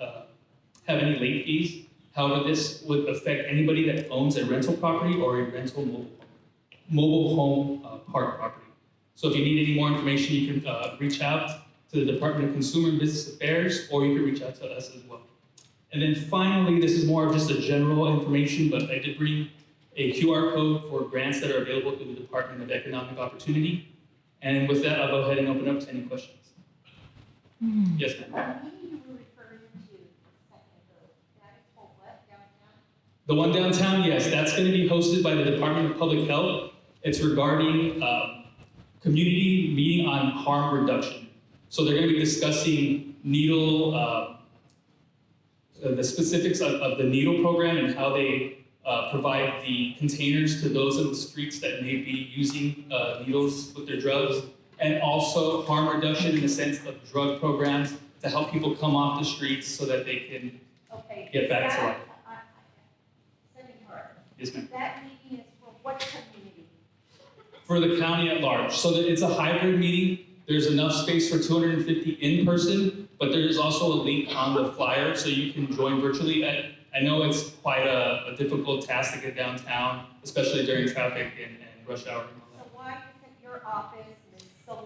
have any late fees. However, this would affect anybody that owns a rental property or a rental mobile home park property. So if you need any more information, you can reach out to the Department of Consumer and Business Affairs, or you can reach out to us as well. And then finally, this is more of just a general information, but I did bring a QR code for grants that are available through the Department of Economic Opportunity. And with that, I'll go ahead and open up to any questions. Yes, ma'am. The one downtown, yes, that's going to be hosted by the Department of Public Health. It's regarding community meeting on harm reduction. So they're going to be discussing needle, the specifics of the needle program and how they provide the containers to those in the streets that may be using needles with their drugs, and also harm reduction in the sense of drug programs to help people come off the streets so that they can get back to life. Yes, ma'am. That meeting is for what community? For the county at large. So that it's a hybrid meeting. There's enough space for 250 in person, but there is also a link on the flyer so you can join virtually. I know it's quite a difficult task to get downtown, especially during traffic and rush hour. So why isn't your office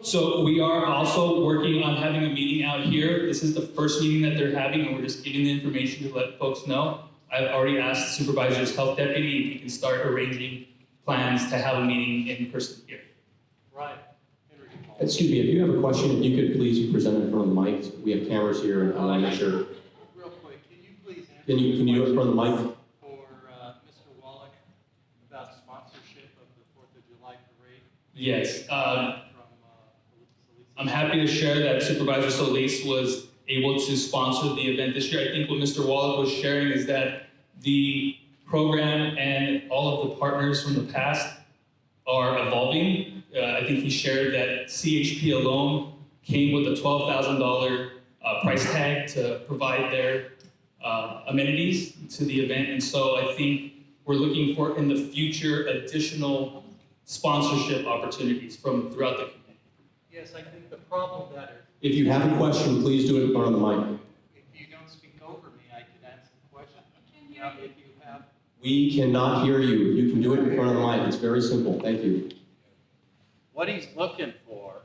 So we are also working on having a meeting out here. This is the first meeting that they're having, and we're just giving the information to let folks know. I've already asked the Supervisor's health deputy if he can start arranging plans to have a meeting in person here. Right. Excuse me, if you have a question, if you could please present in front of the mic. We have cameras here, and I want to make sure. Real quick, can you please answer? Can you do it in front of the mic? For Mr. Wallach about sponsorship of the 4th of July parade? Yes. I'm happy to share that Supervisor Solis was able to sponsor the event this year. I think what Mr. Wallach was sharing is that the program and all of the partners from the past are evolving. I think he shared that CHP alone came with a $12,000 price tag to provide their amenities to the event. And so I think we're looking for, in the future, additional sponsorship opportunities from throughout the community. Yes, I think the problem that If you have a question, please do it in front of the mic. if you don't speak over me, I can answer the question. Now, if you have, We cannot hear you. You can do it in front of the mic. It's very simple. Thank you. what he's looking for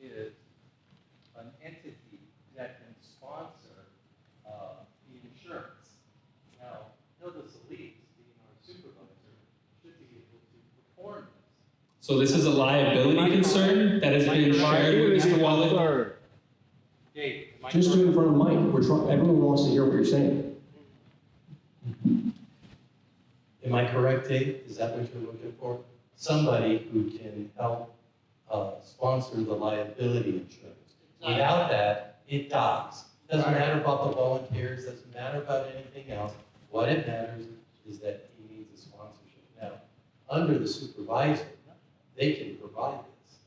is an entity that can sponsor the insurance. Now, Hilda Solis, being our supervisor, should be able to perform this. So this is a liability concern that has been shared with Mr. Wallach. Dave, am I Just do it in front of the mic. Everyone wants to hear what you're saying. Am I correct, Dave? Is that what you're looking for? Somebody who can help sponsor the liability insurance. Without that, it dies. Doesn't matter about the volunteers, doesn't matter about anything else. What it matters is that he needs a sponsorship. Now, under the supervisor, they can provide this.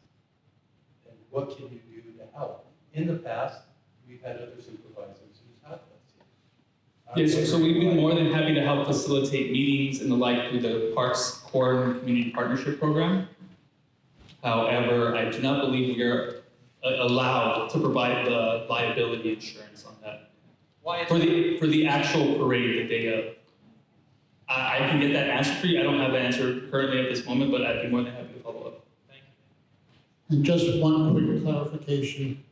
And what can you do to help? In the past, we've had other supervisors who's helped us here. Yes, so we've been more than happy to help facilitate meetings and the like through the Parks Core and Community Partnership Program. However, I do not believe we are allowed to provide the liability insurance on that. Why For the actual parade that they, I can get that answer for you. I don't have the answer currently at this moment, but I'd be more than happy to follow up. Thank you. And just one quick clarification.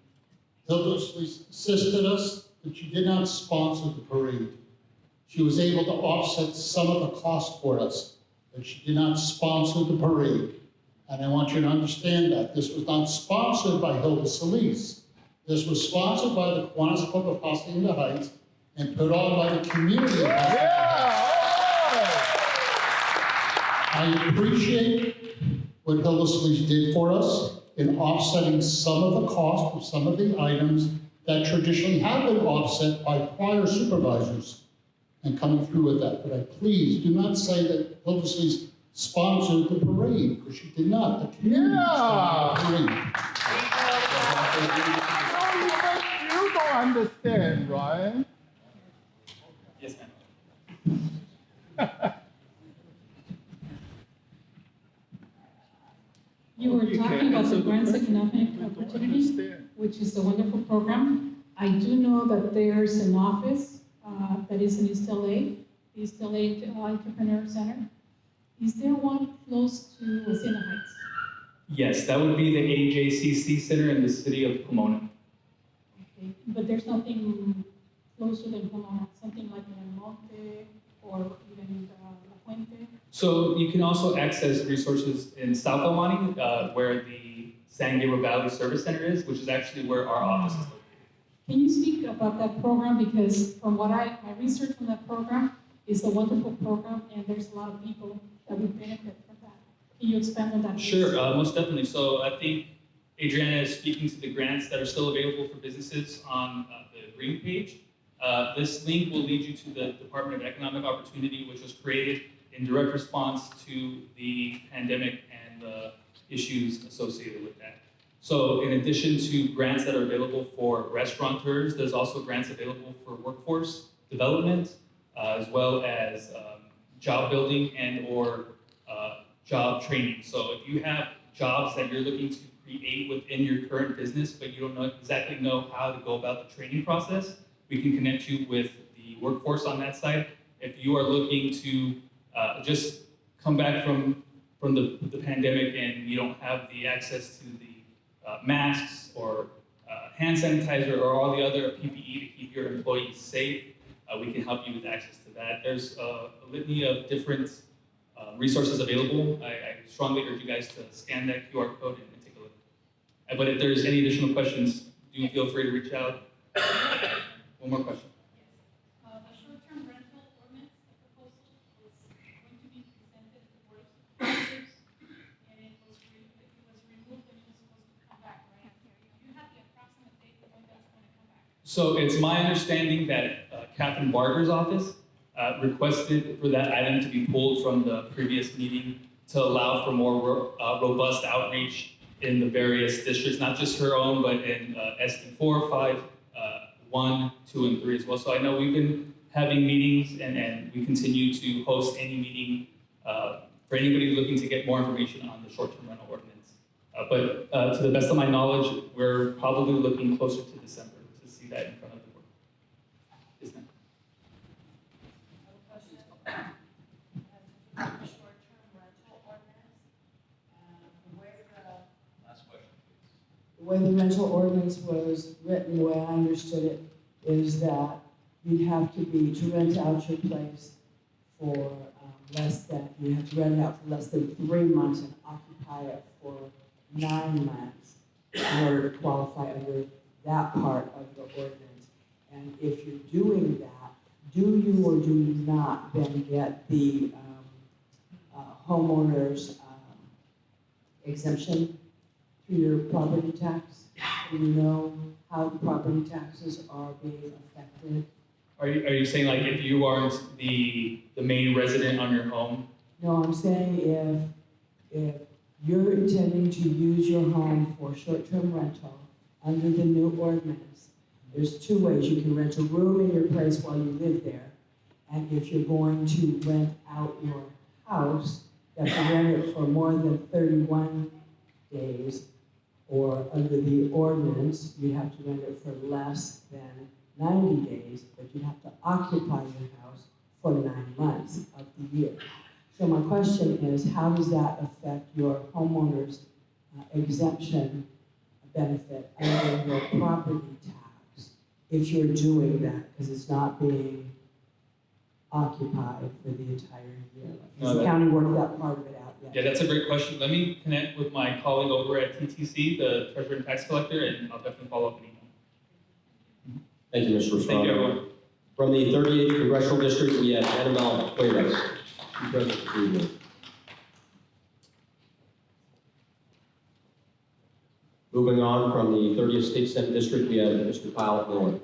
Hilda assisted us, but she did not sponsor the parade. She was able to offset some of the cost for us, but she did not sponsor the parade. And I want you to understand that. This was not sponsored by Hilda Solis. This was sponsored by the Kiwanis Club of Hacienda Heights and put on by the community of Hacienda Heights. I appreciate what Hilda Solis did for us in offsetting some of the cost of some of the items that traditionally have been offset by prior supervisors and coming through with that. But I please do not say that Hilda Solis sponsored the parade, because she did not. The community sponsored the parade. You don't understand, right? Yes, ma'am. You were You talking can't about answer the the Grants question. Economic You don't Opportunity, understand. which is a wonderful program. I do know that there's an office that is in East LA, East LA Entrepreneur Center. Is there one close to Hacienda Heights? Yes, that would be the AJCC Center in the city of Pomona. Okay, but there's nothing closer than Pomona, something like El Monte or even La Fuente? So you can also access resources in South El Monte, where the San Gabriel Valley Service Center is, which is actually where our office is located. Can you speak about that program? Because from what my research on that program is a wonderful program, and there's a lot of people that would benefit from that. Can you expand on that? please? Sure, most definitely. So I think Adriana is speaking to the grants that are still available for businesses on the green page. This link will lead you to the Department of Economic Opportunity, which was created in direct response to the pandemic and the issues associated with that. So in addition to grants that are available for restaurateurs, there's also grants available for workforce development, as well as job building and or job training. So if you have jobs that you're looking to create within your current business, but you don't exactly know how to go about the training process, we can connect you with the workforce on that side. If you are looking to just come back from the pandemic and you don't have the access to the masks or hand sanitizer or all the other PPE to keep your employees safe, we can help you with access to that. There's a litany of different resources available. I strongly urge you guys to scan that QR code and take a look. But if there's any additional questions, do feel free to reach out. One more question. The short-term rental ordinance, the proposal is going to be presented to the Board of Supervisors, and it was removed and it was supposed to come back, right? Do you have the approximate date of when that's going to come back? So it's my understanding that Catherine Barger's office requested for that item to be pulled from the previous meeting to allow for more robust outreach in the various districts, not just her own, but in SD 4, 5, 1, 2, and 3 as well. So I know we've been having meetings and we continue to host any meeting for anybody looking to get more information on the short-term rental ordinance. But to the best of my knowledge, we're probably looking closer to December to see that in front of the board. Yes, ma'am. The way the rental ordinance was written, the way I understood it, is that you'd have to rent out your place for you have to rent it out for less than 3 months and occupy it for 9 months in order to qualify under that part of the ordinance. And if you're doing that, do you or do you not then get the homeowner's exemption through your property tax? Do you know how the property taxes are being affected? Are you saying like if you aren't the main resident on your home? No, I'm saying if you're intending to use your home for short-term rental under the new ordinance, there's 2 ways. You can rent a room in your place while you live there, and if you're going to rent out your house, you have to rent it for more than 31 days, or under the ordinance, you have to rent it for less than 90 days, but you have to occupy your house for 9 months of the year. So my question is, how does that affect your homeowner's exemption benefit under your property tax if you're doing that, because it's not being occupied for the entire year? Has the county worked that part of it out yet? Yeah, that's a great question. Let me connect with my colleague over at TTC, the Treasurer and Tax Collector, and I'll definitely follow up an email. Thank you, Mr. Estrada. Thank you, everyone. From the 38th Congressional District, we have Annabelle Cuevas. Present this evening. Moving on from the 30th State Senate District, we have Mr. Kyle Miller.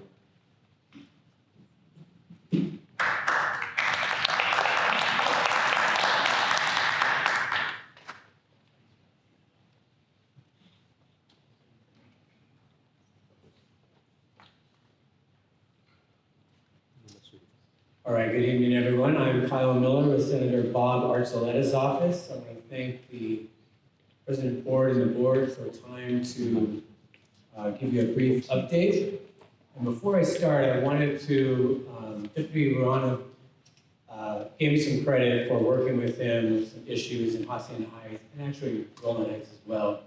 All right, good evening, everyone. I'm Kyle Miller with Senator Bob Archuleta's office. I want to thank the President Ford and the board for time to give you a brief update. And before I start, I wanted to, Deputy Ruano gave me some credit for working with him with some issues in Hacienda Heights and actually Rolling Heights as well.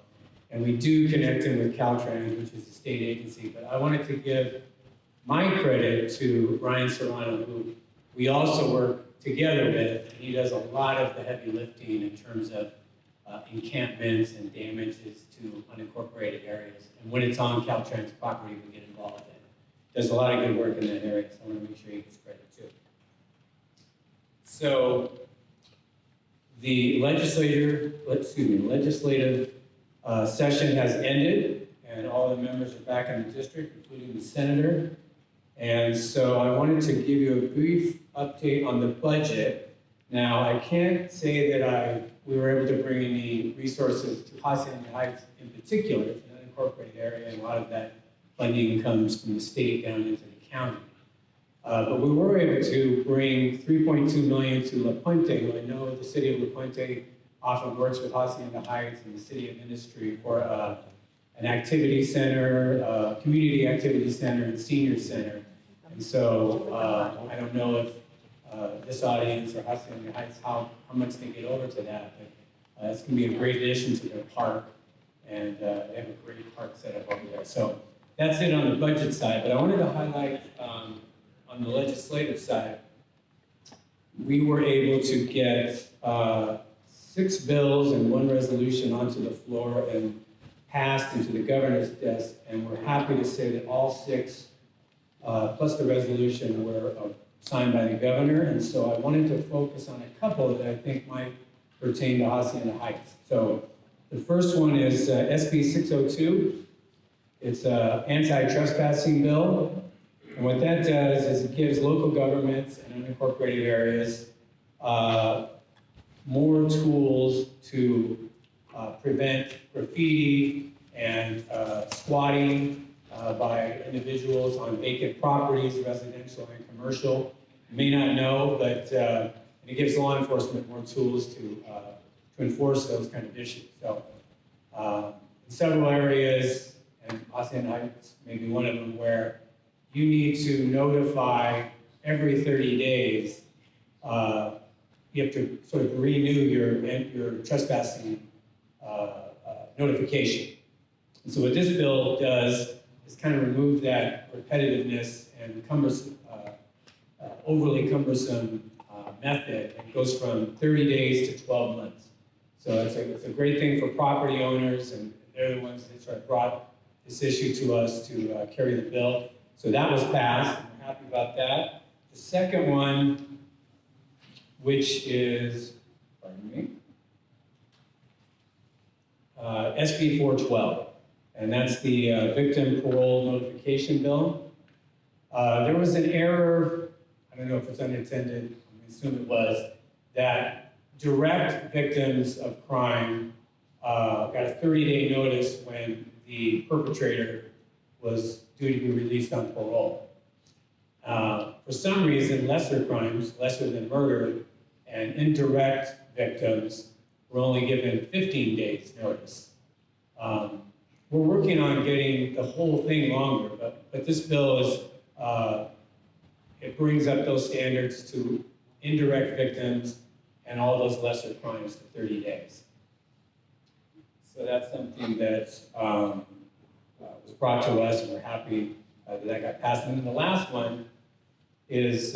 And we do connect him with Caltrans, which is a state agency, but I wanted to give my credit to Ryan Serrano, who we also work together with, and he does a lot of the heavy lifting in terms of encampments and damages to unincorporated areas. And when it's on Caltrans property, we get involved in. Does a lot of good work in that area, so I want to make sure he gets credit too. So the legislative session has ended, and all the members are back in the district, including the senator. And so I wanted to give you a brief update on the budget. Now, I can't say that we were able to bring any resources to Hacienda Heights in particular, it's an unincorporated area, and a lot of that funding comes from the state down into the county. But we were able to bring $3.2 million to La Puente. I know the city of La Puente often works with Hacienda Heights and the city of Industry for an activity center, community activity center, and senior center. And so I don't know if this audience or Hacienda Heights, how much they get over to that, but it's going to be a great addition to their park, and they have a great park set up over there. So that's it on the budget side, but I wanted to highlight on the legislative side, we were able to get 6 bills and 1 resolution onto the floor and passed into the governor's desk, and we're happy to say that all 6, plus the resolution, were signed by the governor. And so I wanted to focus on a couple that I think might pertain to Hacienda Heights. So the first one is SB 602. It's an anti-trespassing bill. And what that does is it gives local governments and unincorporated areas more tools to prevent graffiti and squatting by individuals on vacant properties, residential and commercial. You may not know, but it gives law enforcement more tools to enforce those kind of issues. So in several areas, and Hacienda Heights may be one of them, where you need to notify every 30 days. You have to sort of renew your trespassing notification. And so what this bill does is kind of remove that repetitiveness and overly cumbersome method. It goes from 30 days to 12 months. So it's a great thing for property owners, and they're the ones that sort of brought this issue to us to carry the bill. So that was passed, and we're happy about that. The second one, which is, pardon me, SB 412, and that's the victim parole notification bill. There was an error, I don't know if it's unintended, I assume it was, that direct victims of crime got a 30-day notice when the perpetrator was due to be released on parole. For some reason, lesser crimes, lesser than murder, and indirect victims were only given 15 days notice. We're working on getting the whole thing longer, but this bill is, it brings up those standards to indirect victims and all those lesser crimes to 30 days. So that's something that was brought to us, and we're happy that got passed. And then the last one is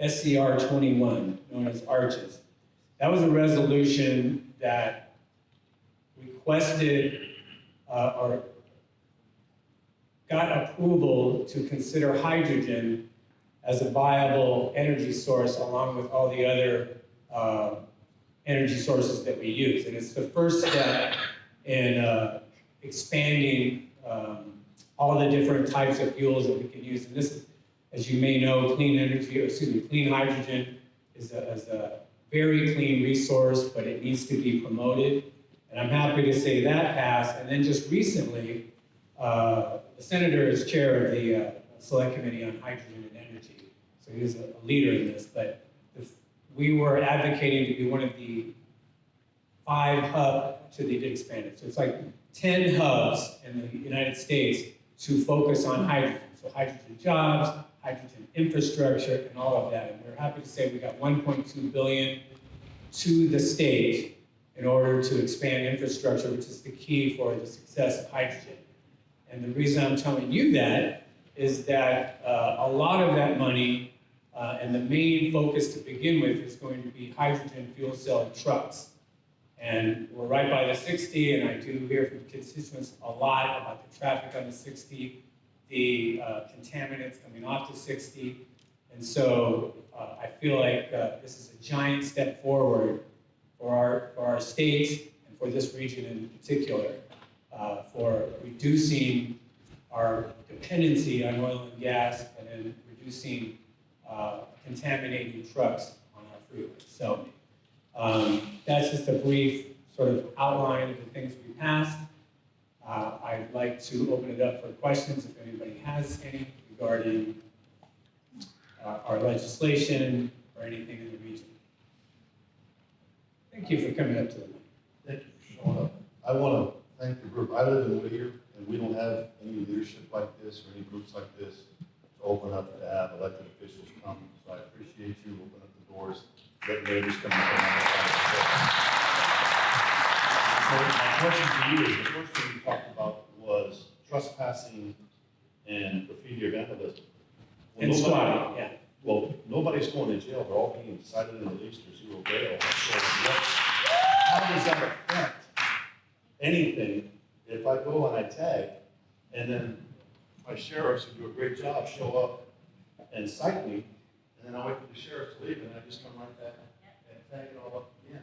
SCR 21, known as ARCHES. That was a resolution that requested or got approval to consider hydrogen as a viable energy source along with all the other energy sources that we use. And it's the first step in expanding all the different types of fuels that we can use. And this is, as you may know, clean hydrogen is a very clean resource, but it needs to be promoted. And I'm happy to say that passed. And then just recently, the senator is chair of the Select Committee on Hydrogen and Energy. So he was a leader in this, but we were advocating to be one of the 5 hubs, so they did expand it. So it's like 10 hubs in the United States to focus on hydrogen. So hydrogen jobs, hydrogen infrastructure, and all of that. And we're happy to say we got $1.2 billion to the state in order to expand infrastructure, which is the key for the success of hydrogen. And the reason I'm telling you that is that a lot of that money and the main focus to begin with is going to be hydrogen fuel cell trucks. And we're right by the 60, and I do hear from constituents a lot about the traffic on the 60, the contaminants coming off the 60. And so I feel like this is a giant step forward for our state and for this region in particular, for reducing our dependency on oil and gas and then reducing contaminating trucks on our freeways. So that's just a brief sort of outline of the things we passed. I'd like to open it up for questions if anybody has any regarding our legislation or anything in the region. Thank you for coming up to the mic. Thank you for showing up. I want to thank the group. I live in Whittier, and we don't have any leadership like this or any groups like this to open up to have elected officials come. So I appreciate you opening up the doors, letting neighbors come in. So my question to you is, the first thing you talked about was trespassing and graffiti or vandalism. Well, And squatting, yeah. Well, nobody's going to jail. They're all being cited in the least or 0 bail. So how does that affect anything if I go and I tag and then my sheriffs who do a great job show up and cite me, and then I wait for the sheriff to leave and I just come right back and tag it all up again?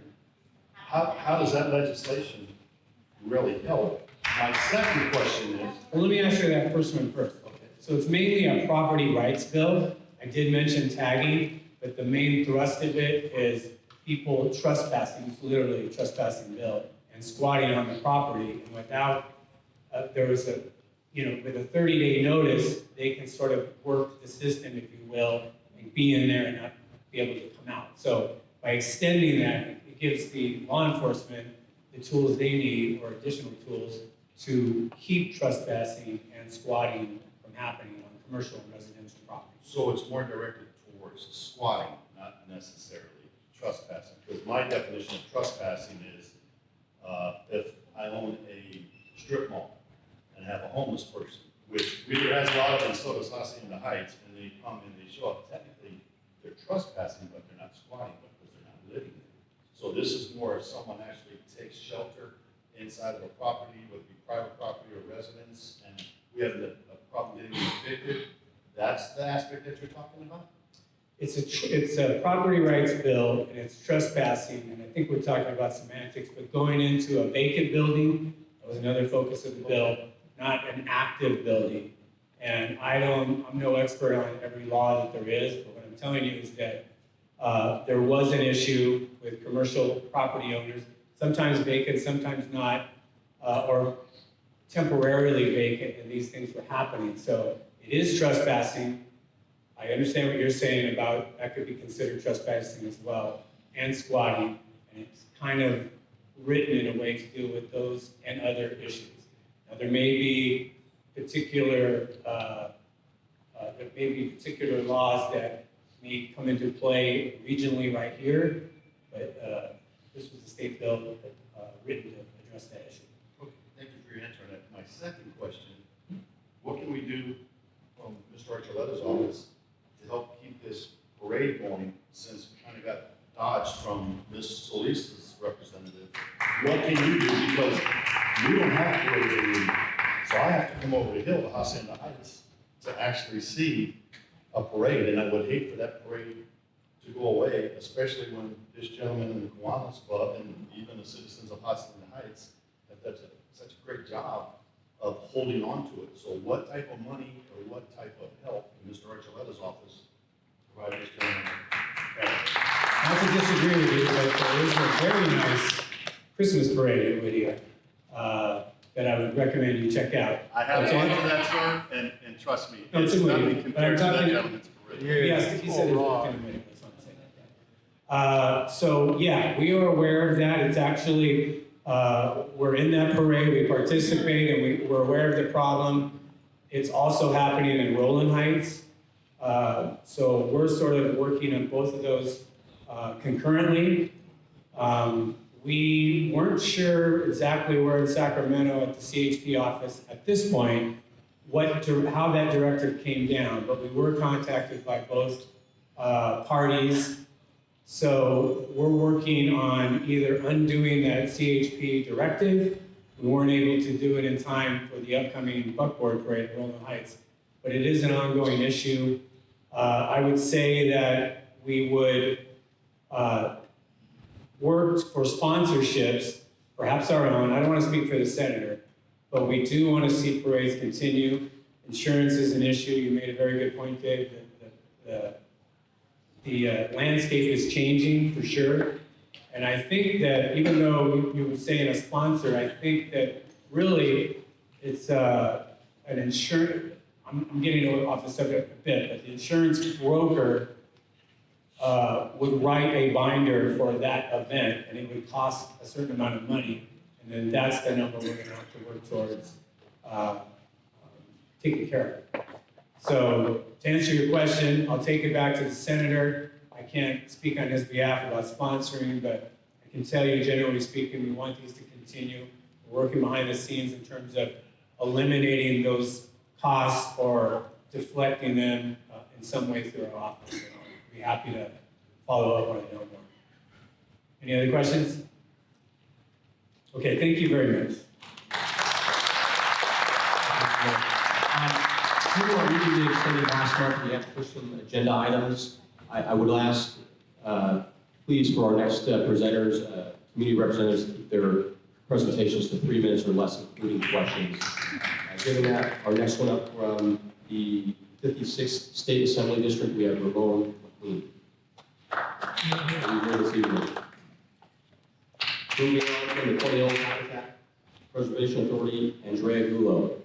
How does that legislation really help? My second question is... Well, let me answer that first one first. Okay. So it's mainly a property rights bill. I did mention tagging, but the main thrust of it is people trespassing, it's literally a trespassing bill, and squatting on the property. And without, there was a, with a 30-day notice, they can sort of work the system, if you will, and be in there and not be able to come out. So by extending that, it gives the law enforcement the tools they need, or additional tools, to keep trespassing and squatting from happening on commercial and residential property. So it's more directed towards squatting, not necessarily trespassing. Because my definition of trespassing is if I own a strip mall and have a homeless person, which Whittier has a lot of, and so does Hacienda Heights, and they come and they show up, technically they're trespassing, but they're not squatting because they're not living there. So this is more if someone actually takes shelter inside of a property, whether it be private property or residence, and we have a problem getting evicted. That's the aspect that you're talking about? It's a property rights bill, and it's trespassing, and I think we're talking about semantics, but going into a vacant building, that was another focus of the bill, not an active building. And I'm no expert on every law that there is, but what I'm telling you is that there was an issue with commercial property owners, sometimes vacant, sometimes not, or temporarily vacant, and these things were happening. So it is trespassing. I understand what you're saying about that could be considered trespassing as well, and squatting, and it's kind of written in a way to deal with those and other issues. Now, there may be particular laws that may come into play regionally right here, but this was a state bill written to address that issue. Okay, thank you for your answer on that. My second question, what can we do from Mr. Archuleta's office to help keep this parade going, since we kind of got dodged from Ms. Solis's representative? What can you do? Because we don't have parades in Lee. So I have to come over the hill to Hacienda Heights to actually see a parade, and I would hate for that parade to go away, especially when this gentleman in the Kiwanis Club and even the citizens of Hacienda Heights have done such a great job of holding on to it. So what type of money or what type of help can Mr. Archuleta's office provide this gentleman? Not to disagree with you, but there is a very nice Christmas parade in Whittier that I would recommend you check out. I have Okay? gone to that, sir, and trust me. No, it's a nothing meeting, but compared I'm to that talking. gentleman's parade. Yes, he said it was All within a minute, that's what I'm saying. So, yeah, we are aware of that. It's actually, we're in that parade, we participate, and we're aware of the problem. It's also happening in Rowland Heights. So we're sort of working on both of those concurrently. We weren't sure exactly where in Sacramento at the CHP office at this point, how that directive came down, but we were contacted by both parties. So we're working on either undoing that CHP directive. We weren't able to do it in time for the upcoming buckboard parade at Rowland Heights, but it is an ongoing issue. I would say that we would work for sponsorships, perhaps our own. I don't want to speak for the senator, but we do want to see parades continue. Insurance is an issue. You made a very good point, Dave. The landscape is changing for sure. And I think that even though you were saying a sponsor, I think that really it's an insurance, I'm getting off the subject a bit, but the insurance broker would write a binder for that event, and it would cost a certain amount of money, and then that's the number we're gonna have to work towards taking care of. So to answer your question, I'll take it back to the senator. I can't speak on his behalf about sponsoring, but I can tell you, generally speaking, we want these to continue. We're working behind the scenes in terms of eliminating those costs or deflecting them in some way through our office. And I'll be happy to follow up when I know more. Any other questions? Okay, thank you very much. People are reading the extended mass market, we have to push some agenda items. I would ask, please, for our next presenters, community representatives, to keep their presentations to 3 minutes or less, including questions. Given that, our next one up from the 56th State Assembly District, we have Ramon McLean. This evening. Moving on from the 20 Hills Habitat Preservation Authority, Andrea Gullo.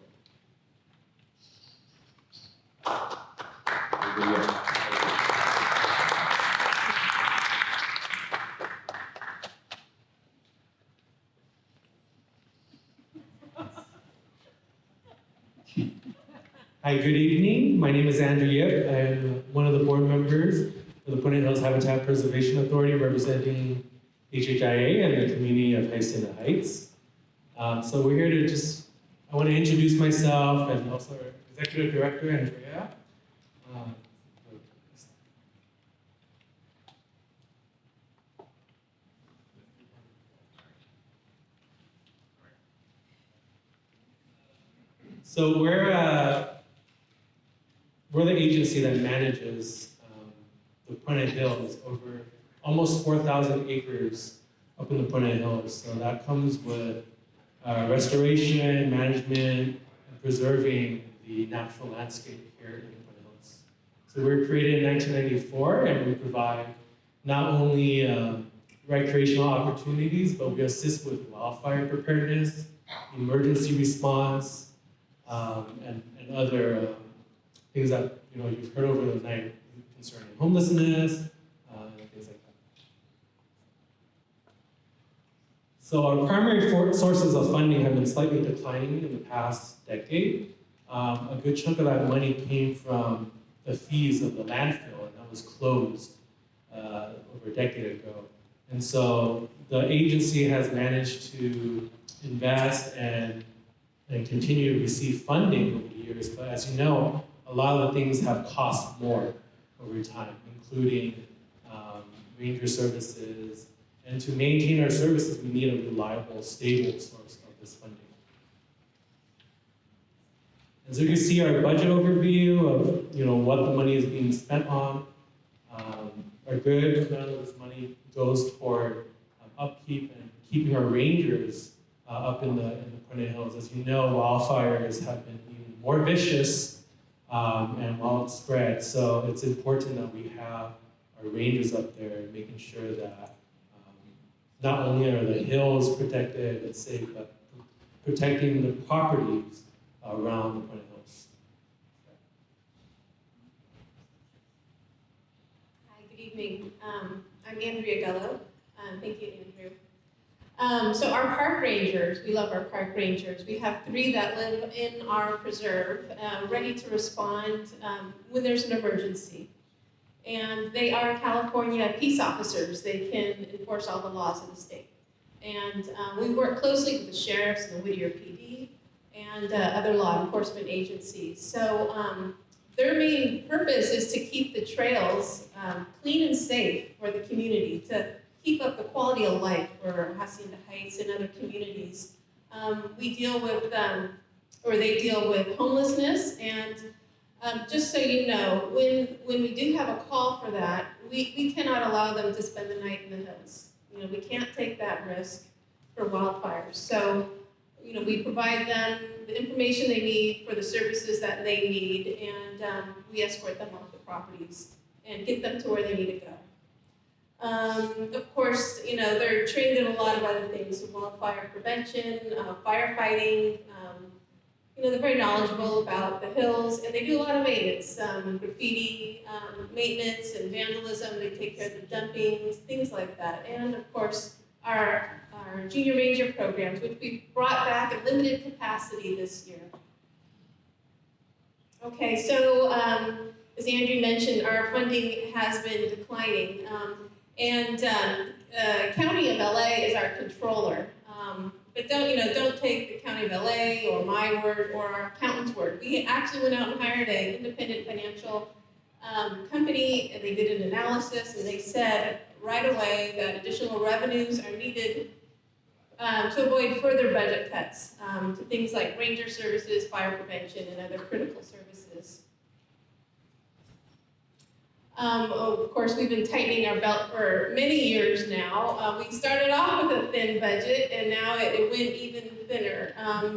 Hi, good evening. My name is Andrew Yip. I'm one of the board members of the Puente Hills Habitat Preservation Authority representing HHIA and the community of Hacienda Heights. So we're here to I want to introduce myself and also our Executive Director, Andrea. So we're the agency that manages the Puente Hills, over almost 4,000 acres up in the Puente Hills. So that comes with restoration, management, and preserving the natural landscape here in the Puente Hills. So we were created in 1994, and we provide not only recreational opportunities, but we assist with wildfire preparedness, emergency response, and other things that you've heard over the night concerning homelessness, things like that. So our primary sources of funding have been slightly declining in the past decade. A good chunk of that money came from the fees of the landfill, and that was closed over a decade ago. And so the agency has managed to invest and continue to receive funding over the years. But as you know, a lot of the things have cost more over time, including ranger services. And to maintain our services, we need a reliable, stable source of this funding. And so you can see our budget overview of what the money is being spent on. A good amount of this money goes toward upkeep and keeping our rangers up in the Puente Hills. As you know, wildfires have been even more vicious and widespread. So it's important that we have our rangers up there making sure that not only are the hills protected and safe, but protecting the properties around the Puente Hills. evening. I'm Andrea Gullo. Thank you, Andrew. So our park rangers, we love our park rangers. We have 3 that live in our preserve, ready to respond when there's an emergency. And they are California peace officers. They can enforce all the laws of the state. And we work closely with the sheriffs and the Whittier PD and other law enforcement agencies. So their main purpose is to keep the trails clean and safe for the community, to keep up the quality of life for Hacienda Heights and other communities. We deal with, or they deal with homelessness, and just so you know, when we do have a call for that, we cannot allow them to spend the night in the hills. You know, we can't take that risk for wildfires. So, you know, we provide them the information they need for the services that they need, and we escort them off the properties and get them to where they need to go. Of course, you know, they're trained in a lot of other things, wildfire prevention, firefighting. You know, they're very knowledgeable about the hills, and they do a lot of maintenance, graffiti, maintenance and vandalism. They take care of the dumpings, things like that. And of course, our junior ranger programs, which we brought back at limited capacity this year. Okay, so as Andrew mentioned, our funding has been declining. County of LA is our controller. But don't take the County of LA or my word or our accountant's word. We actually went out and hired an independent financial company, and they did an analysis, and they said right away that additional revenues are needed to avoid further budget cuts to things like ranger services, fire prevention, and other critical services. Of course, we've been tightening our belt for many years now. We started off with a thin budget, and now it went even thinner.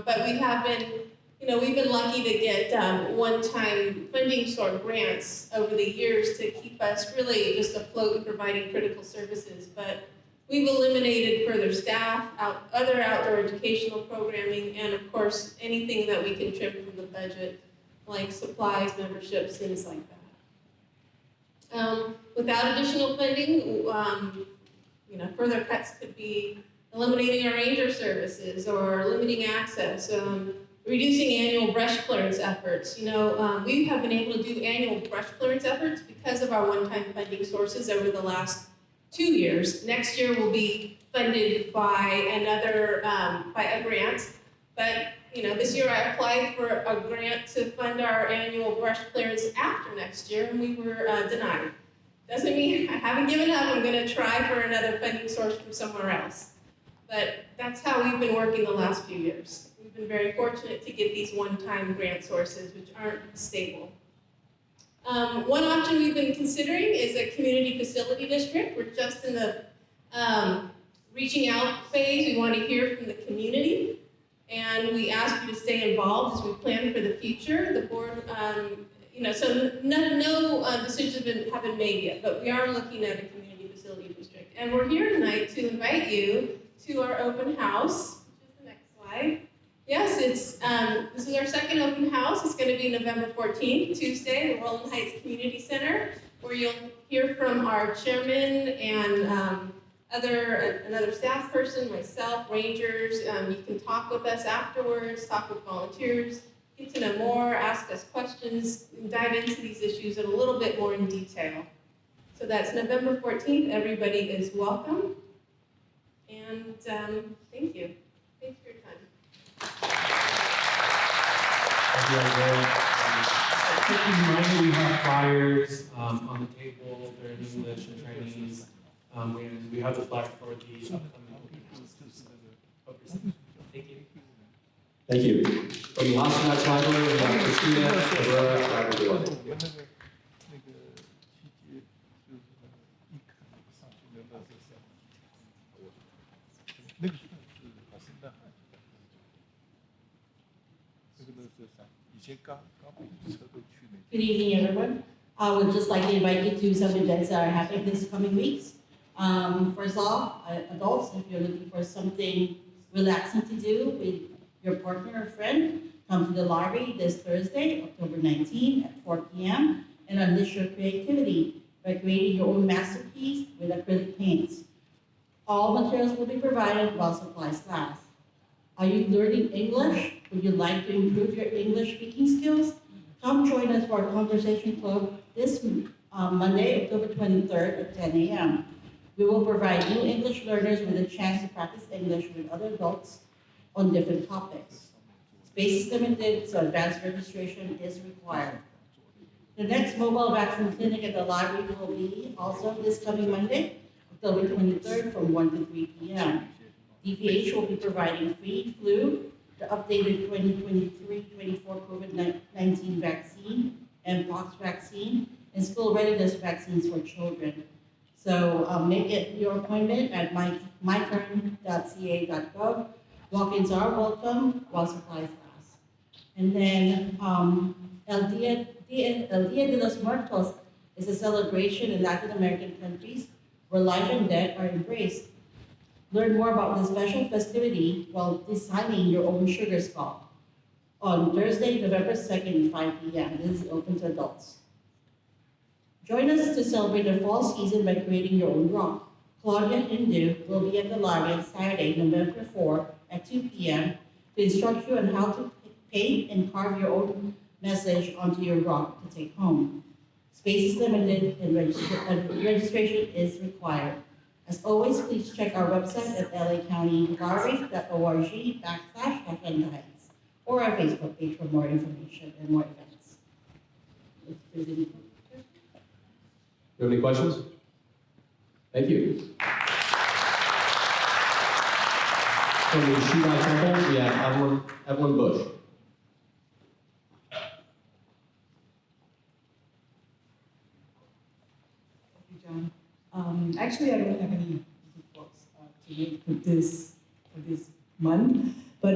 But we have been, we've been lucky to get one-time funding sort grants over the years to keep us really just afloat in providing critical services. But we've eliminated further staff, other outdoor educational programming, and of course, anything that we can trim from the budget, like supplies, memberships, things like that. Without additional funding, further cuts could be eliminating our ranger services or limiting access, reducing annual brush clearance efforts. We have been able to do annual brush clearance efforts because of our one-time funding sources over the last 2 years. Next year will be funded by another, by a grant, but this year I applied for a grant to fund our annual brush clearance after next year, and we were denied. Doesn't mean I haven't given up. I'm going to try for another funding source from somewhere else. But that's how we've been working the last few years. We've been very fortunate to get these one-time grant sources, which aren't stable. One option we've been considering is a community facility district. We're just in the reaching out phase. We want to hear from the community. And we ask you to stay involved as we plan for the future. The board, so no decisions have been made yet, but we are looking at a community facility district. And we're here tonight to invite you to our open house, which is the next slide. Yes, this is our second open house. It's going to be November 14th, Tuesday, at the Rolling Heights Community Center, where you'll hear from our chairman and another staff person, myself, rangers. You can talk with us afterwards, talk with volunteers, get to know more, ask us questions, and dive into these issues in a little bit more in detail. So that's November 14th. Everybody is welcome. And thank you. Thanks for your time. Thank you, Andrea. Quick reminder, we have flyers on the table. They're in English and Chinese. And we have the flyer for the upcoming open house. Thank you. Thank you. From the Hacienda Heights Library, we have Christina Herrera. Good evening, everyone. I would just like to invite you to some events that are happening this coming weeks. First off, adults, if you're looking for something relaxing to do with your partner or friend, come to the library this Thursday, October 19th at 4 p.m. and unleash your creativity by creating your own masterpiece with acrylic paints. All materials will be provided while supplies last. Are you learning English? Would you like to improve your English speaking skills? Come join us for our conversation club this Monday, October 23rd at 10 a.m. We will provide new English learners with a chance to practice English with other adults on different topics. Space is limited, so advanced registration is required. The next mobile vaccine clinic at the library will be also this coming Monday, October 23rd from 1 to 3 p.m. DPH will be providing free flu, the updated 2023-24 COVID-19 vaccine, Mpox vaccine, and school readiness vaccines for children. So make it your appointment at myturn.ca.gov. Walk-ins are welcome while supplies last. And then El Dia de los Muertos is a celebration in Latin American countries where life and death are embraced. Learn more about this special festivity while designing your own sugar skull on Thursday, November 2nd, 5 p.m. This is open to adults. Join us to celebrate the fall season by creating your own rock. Claudia Hindu will be at the library on Saturday, November 4 at 2 p.m. to instruct you on how to paint and carve your own message onto your rock to take home. Space is limited and registration is required. As always, please check our website at lacountylibrary.org/Hacienda Heights or our Facebook page for more information and more events. If there's any questions. You have any questions? Thank you. From the HHIA Temple, we have Evelyn Bush. Actually, I don't have any reports to make for this month, but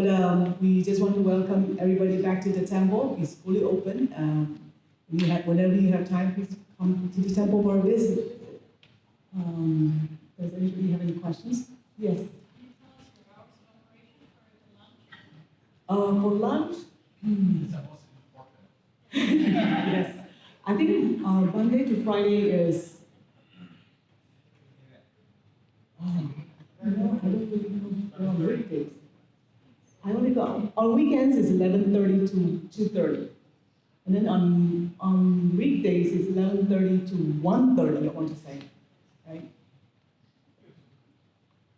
we just want to welcome everybody back to the temple. It's fully open. Whenever you have time, please come to the temple for a visit. Does anybody have any questions? Yes. For lunch? Yes. I think Monday to Friday is. I don't really know on weekdays. I only go on weekends it's 11:30 to 2:30, and then on weekdays it's 11:30 to 1:30. I want to say, right?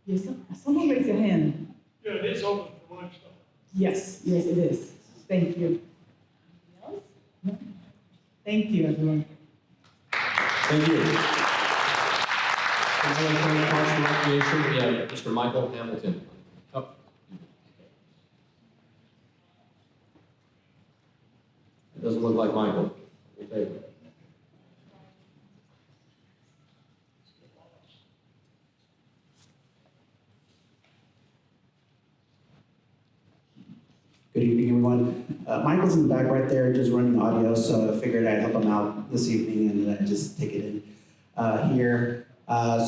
Yes. Someone raise your hand. Yeah, it is open for lunch though. Yes, it is. Thank you. Anything else? No? Thank you, everyone. Thank you. From LA County Parks and Recreation, we have Mr. Michael Hamilton. Oh. It doesn't look like Michael. We'll take it. Good evening, everyone. Michael's in the back right there, just running audio, so I figured I'd help him out this evening and just take it in here.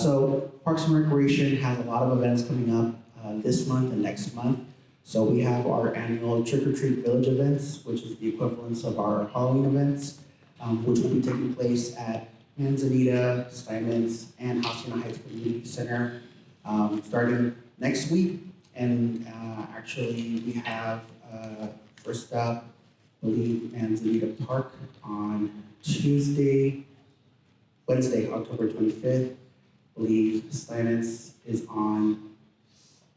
So Parks and Recreation has a lot of events coming up this month and next month. So we have our annual Trick or Treat Village events, which is the equivalence of our Halloween events, which will be taking place at Manzanita, Steinmetz, and Hacienda Heights Community Center starting next week. And actually we have first up, I believe, Manzanita Park on Wednesday, October 25th. I believe Steinmetz is on,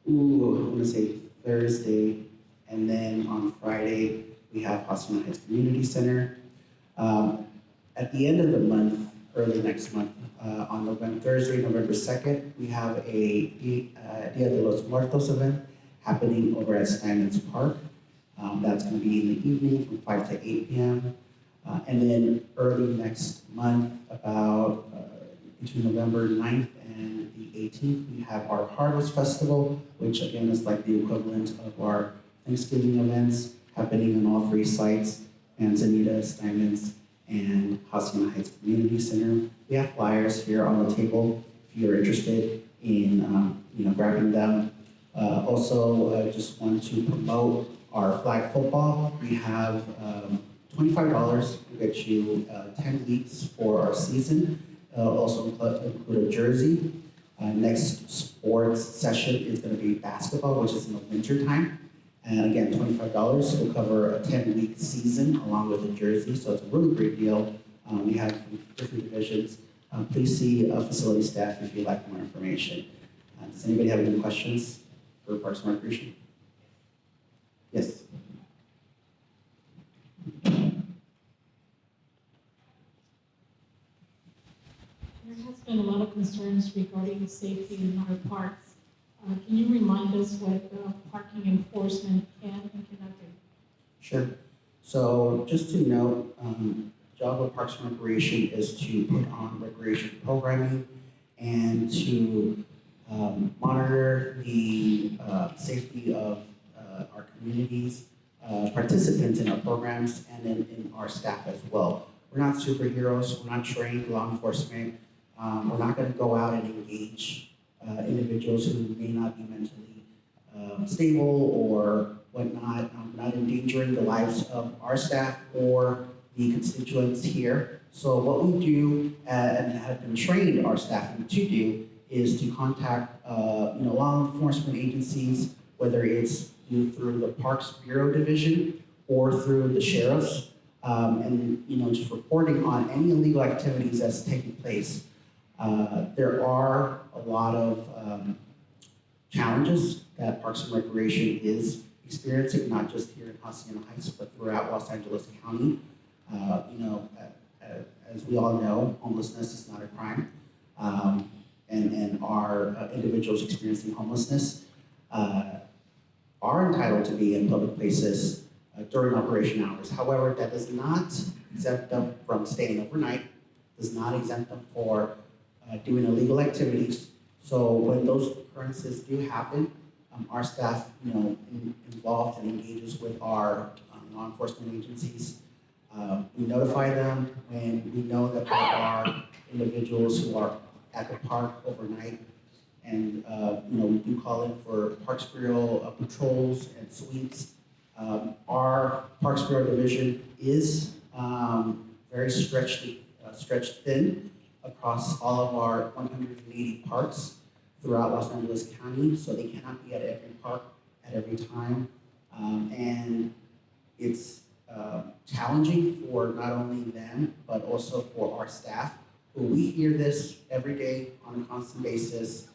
I want to say Thursday. And then on Friday, we have Hacienda Heights Community Center. At the end of the month, early next month, on Thursday, November 2nd, we have a Dia de los Muertos event happening over at Steinmetz Park. That's going to be in the evening from 5 to 8 p.m. And then early next month, about between November 9th and the 18th, we have our Harvest Festival, which again is like the equivalent of our Thanksgiving events happening on all three sites, Manzanita, Steinmetz, and Hacienda Heights Community Center. We have flyers here on the table if you're interested in grabbing them. Also, just want to promote our flag football. We have $25 to get you 10 weeks for our season. also include a jersey. Next sports session is going to be basketball, which is in the winter time. And again, $25 will cover a 10-week season along with a jersey, so it's a really great deal. We have from different divisions. Please see facility staff if you'd like more information. Does anybody have any questions for Parks and Recreation? Yes. There has been a lot of concerns regarding safety in our parks. Can you remind us what parking enforcement can and cannot do? Sure. So just to note, job of Parks and Recreation is to put on recreation programming and to monitor the safety of our communities, participants in our programs, and in our staff as well. We're not superheroes, we're not trained law enforcement. We're not going to go out and engage individuals who may not be mentally stable or whatnot, not endangering the lives of our staff or the constituents here. So what we do and have been trained our staff to do is to contact law enforcement agencies, whether it's through the Parks Bureau Division or through the sheriffs, and just reporting on any illegal activities that's taking place. There are a lot of challenges that Parks and Recreation is experiencing, not just here in Hacienda Heights, but throughout Los Angeles County. As we all know, homelessness is not a crime, and our individuals experiencing homelessness are entitled to be in public places during operation hours. However, that does not exempt them from staying overnight, does not exempt them for doing illegal activities. So when those occurrences do happen, our staff, involved and engages with our law enforcement agencies. We notify them when we know that there are individuals who are at the park overnight, and we do call in for Parks Bureau patrols and sweeps. Our Parks Bureau division is very stretched thin across all of our 180 parks throughout Los Angeles County, so they cannot be at every park at every time. And it's challenging for not only them, but also for our staff, who we hear this every day on a constant basis.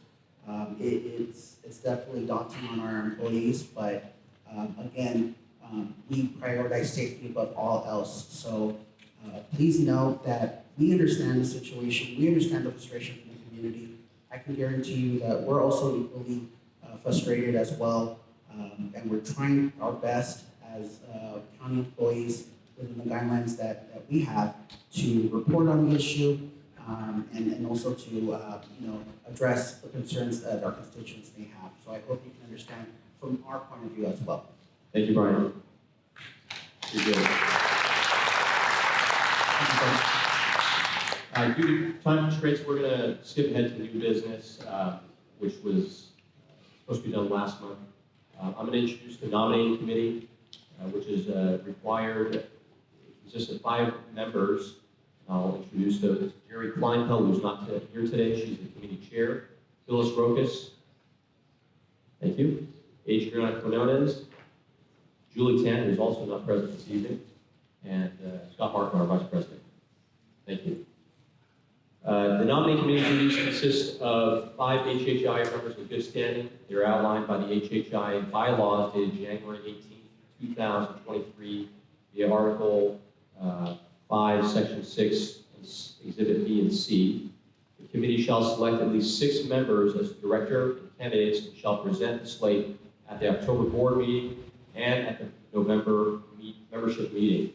It's definitely daunting on our employees, but again, we prioritize safety above all else. So please note that we understand the situation, we understand the frustration from the community. I can guarantee you that we're also equally frustrated as well, and we're trying our best as county employees within the guidelines that we have to report on the issue, and also to address the concerns that our constituents may have. So I hope you can understand from our point of view as well. Thank you, Brian. You're good. Due to time constraints, we're going to skip ahead to new business, which was supposed to be done last month. I'm going to introduce the nominating committee, which is required. It consists of 5 members. I'll introduce those. Jerry Kleinfeld, who's not here today. She's the committee chair. Phyllis Rokas. Thank you. Adriana Quinones. Julie Tan, who's also not present this evening. And Scott Martin, our vice president. Thank you. The nominating committee duties consist of 5 HHIA members in good standing. They're outlined by the HHIA bylaws dated January 18, 2023, via Article 5, Section 6, Exhibit B and C. The committee shall select at least 6 members as director and candidates and shall present the slate at the October board meeting and at the November membership meeting.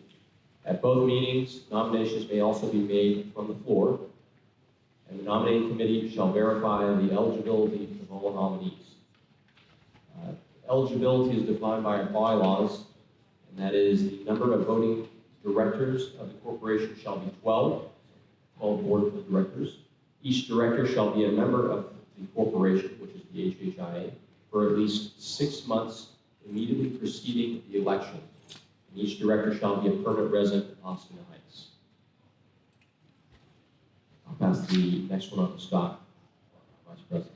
At both meetings, nominations may also be made from the floor, and the nominating committee shall verify the eligibility of all nominees. Eligibility is defined by our bylaws, and that is the number of voting directors of the corporation shall be 12 board of directors. Each director shall be a member of the corporation, which is the HHIA, for at least 6 months immediately preceding the election. And each director shall be a permanent resident of Hacienda Heights. I'll pass the next one on to Scott, Vice President.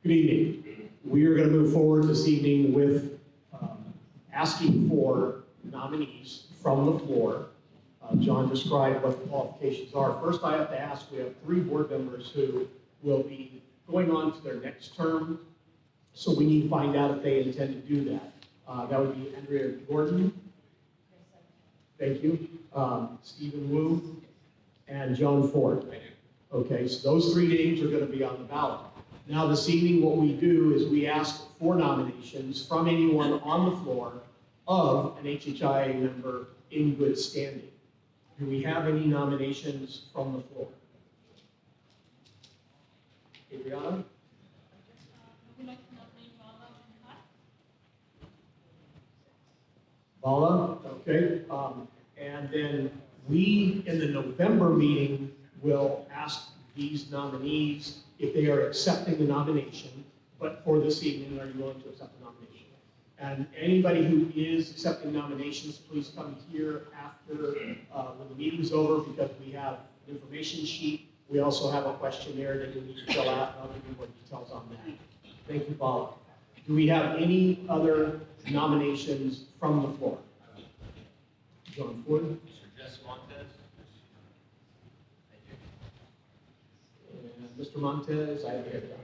Good evening. We are going to move forward this evening with asking for nominees from the floor. John described what the qualifications are. First, I have to ask, we have 3 board members who will be going on to their next term, so we need to find out if they intend to do that. That would be Andrea Gordon. Thank you. Stephen Wu and John Ford. Okay, so those 3 names are going to be on the ballot. Now, this evening, what we do is we ask for nominations from anyone on the floor of an HHIA member in good standing. Do we have any nominations from the floor? Adriana? Vala, okay. And then we, in the November meeting, will ask these nominees if they are accepting the nomination, but for this evening, are you willing to accept the nomination? And anybody who is accepting nominations, please come here after, when the meeting's over, because we have an information sheet. We also have a questionnaire that you need to fill out, and I'll give you more details on that. Thank you, Paula. Do we have any other nominations from the floor? John Ford? Mr. Jesse Montez. And Mr. Montez, I have it.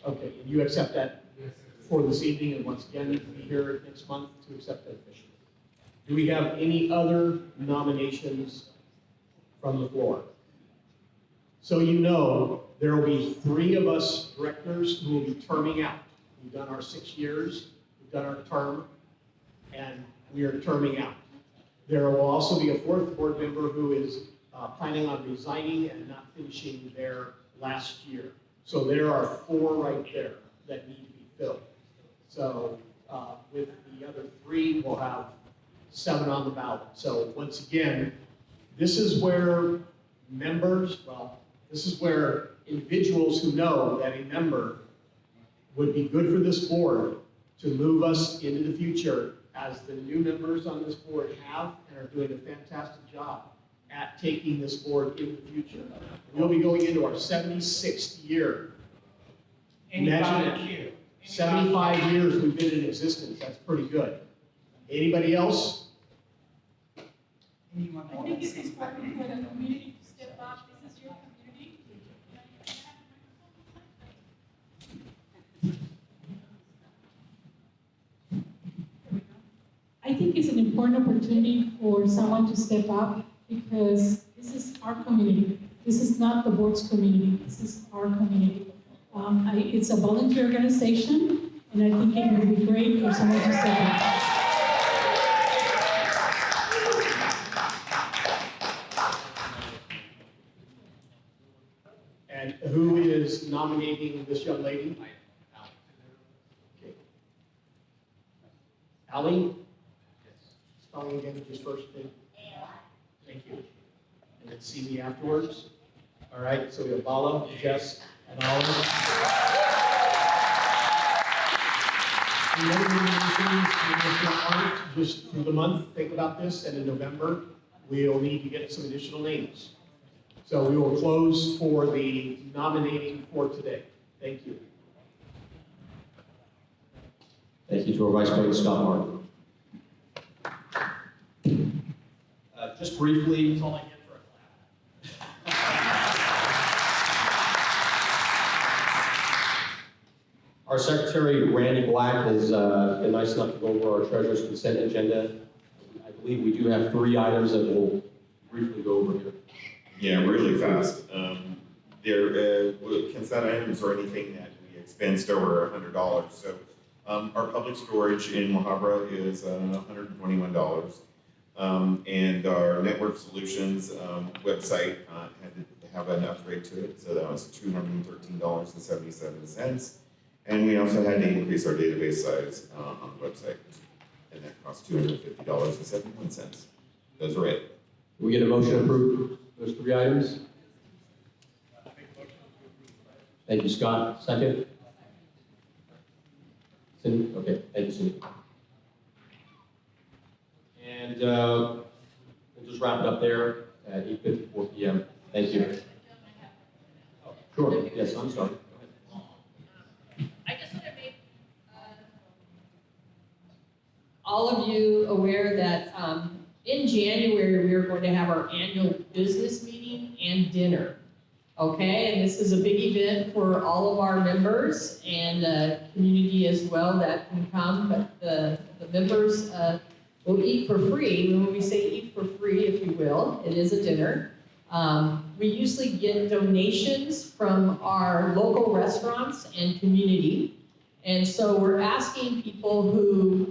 Okay, and you accept that for this evening, and once again, you'll be here next month to accept that officially. Do we have any other nominations from the floor? So you know, there will be 3 of us directors who will be terming out. We've done our 6 years, we've done our term, and we are terming out. There will also be a 4th board member who is planning on resigning and not finishing their last year. So there are 4 right there that need to be filled. So with the other 3, we'll have 7 on the ballot. So once again, this is where members, this is where individuals who know that a member would be good for this board to move us into the future, as the new members on this board have and are doing a fantastic job at taking this board into the future. We'll be going into our 76th year. Imagine that. 75 years we've been in existence. That's pretty good. Anybody else? I think it's important for the community to step up. This is your community. I think it's an important opportunity for someone to step up, because this is our community. This is not the board's community. This is our community. It's a volunteer organization, and I think it would be great for someone to step up. And who is nominating this young lady? Okay. Allie? Spelling again, just first name. Thank you. And then see me afterwards. All right, so we have Bala, Jess, and Oliver. And then just through the month, think about this, and in November, we'll need to get some additional names. So we will close for the nominating for today. Thank you. Thank you to our Vice President Scott Martin. Just briefly, that's all I get for a clap. Our Secretary, Randy Black, has been nice enough to go over our Treasurer's consent agenda. I believe we do have 3 items that we'll briefly go over here. Yeah, really fast. Consent items or anything that we expensed over $100. So our public storage in Mojave is $121. And our Network Solutions website had to have an upgrade to it, so that was $213.77. And we also had to increase our database size on the website, and that cost $250.71. Those are it. Can we get a motion to approve those 3 items? Thank you, Scott. Second? Cindy? Okay, thank you, Cindy. And we'll just wrap it up there at 8:54 p.m. Thank you. Oh, sure, yes, I'm sorry. I just want to make all of you aware that in January, we are going to have our annual business meeting and dinner. Okay, and this is a big event for all of our members and community as well that can come, but the members will eat for free. When we say eat for free, if you will, it is a dinner. We usually get donations from our local restaurants and community. And so we're asking people who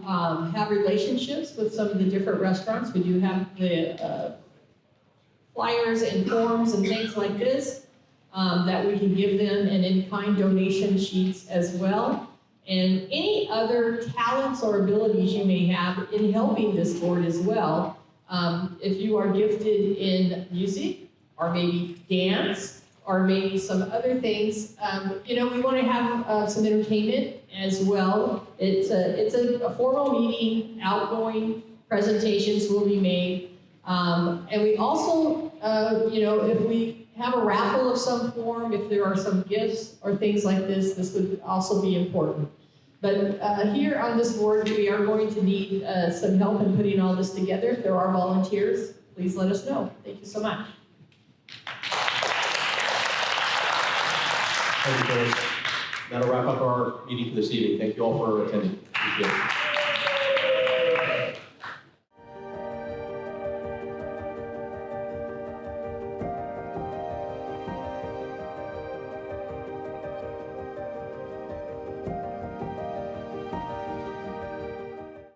have relationships with some of the different restaurants. We do have the flyers and forms and things like this that we can give them, and in-kind donation sheets as well. And any other talents or abilities you may have in helping this board as well. If you are gifted in music, or maybe dance, or maybe some other things, we want to have some entertainment as well. It's a formal meeting, outgoing presentations will be made. And we also, if we have a raffle of some form, if there are some gifts or things like this, this would also be important. But here on this board, we are going to need some help in putting all this together. If there are volunteers, please let us know. Thank you so much. Thank you, Phyllis. That'll wrap up our meeting for this evening. Thank you all for attending. Appreciate it.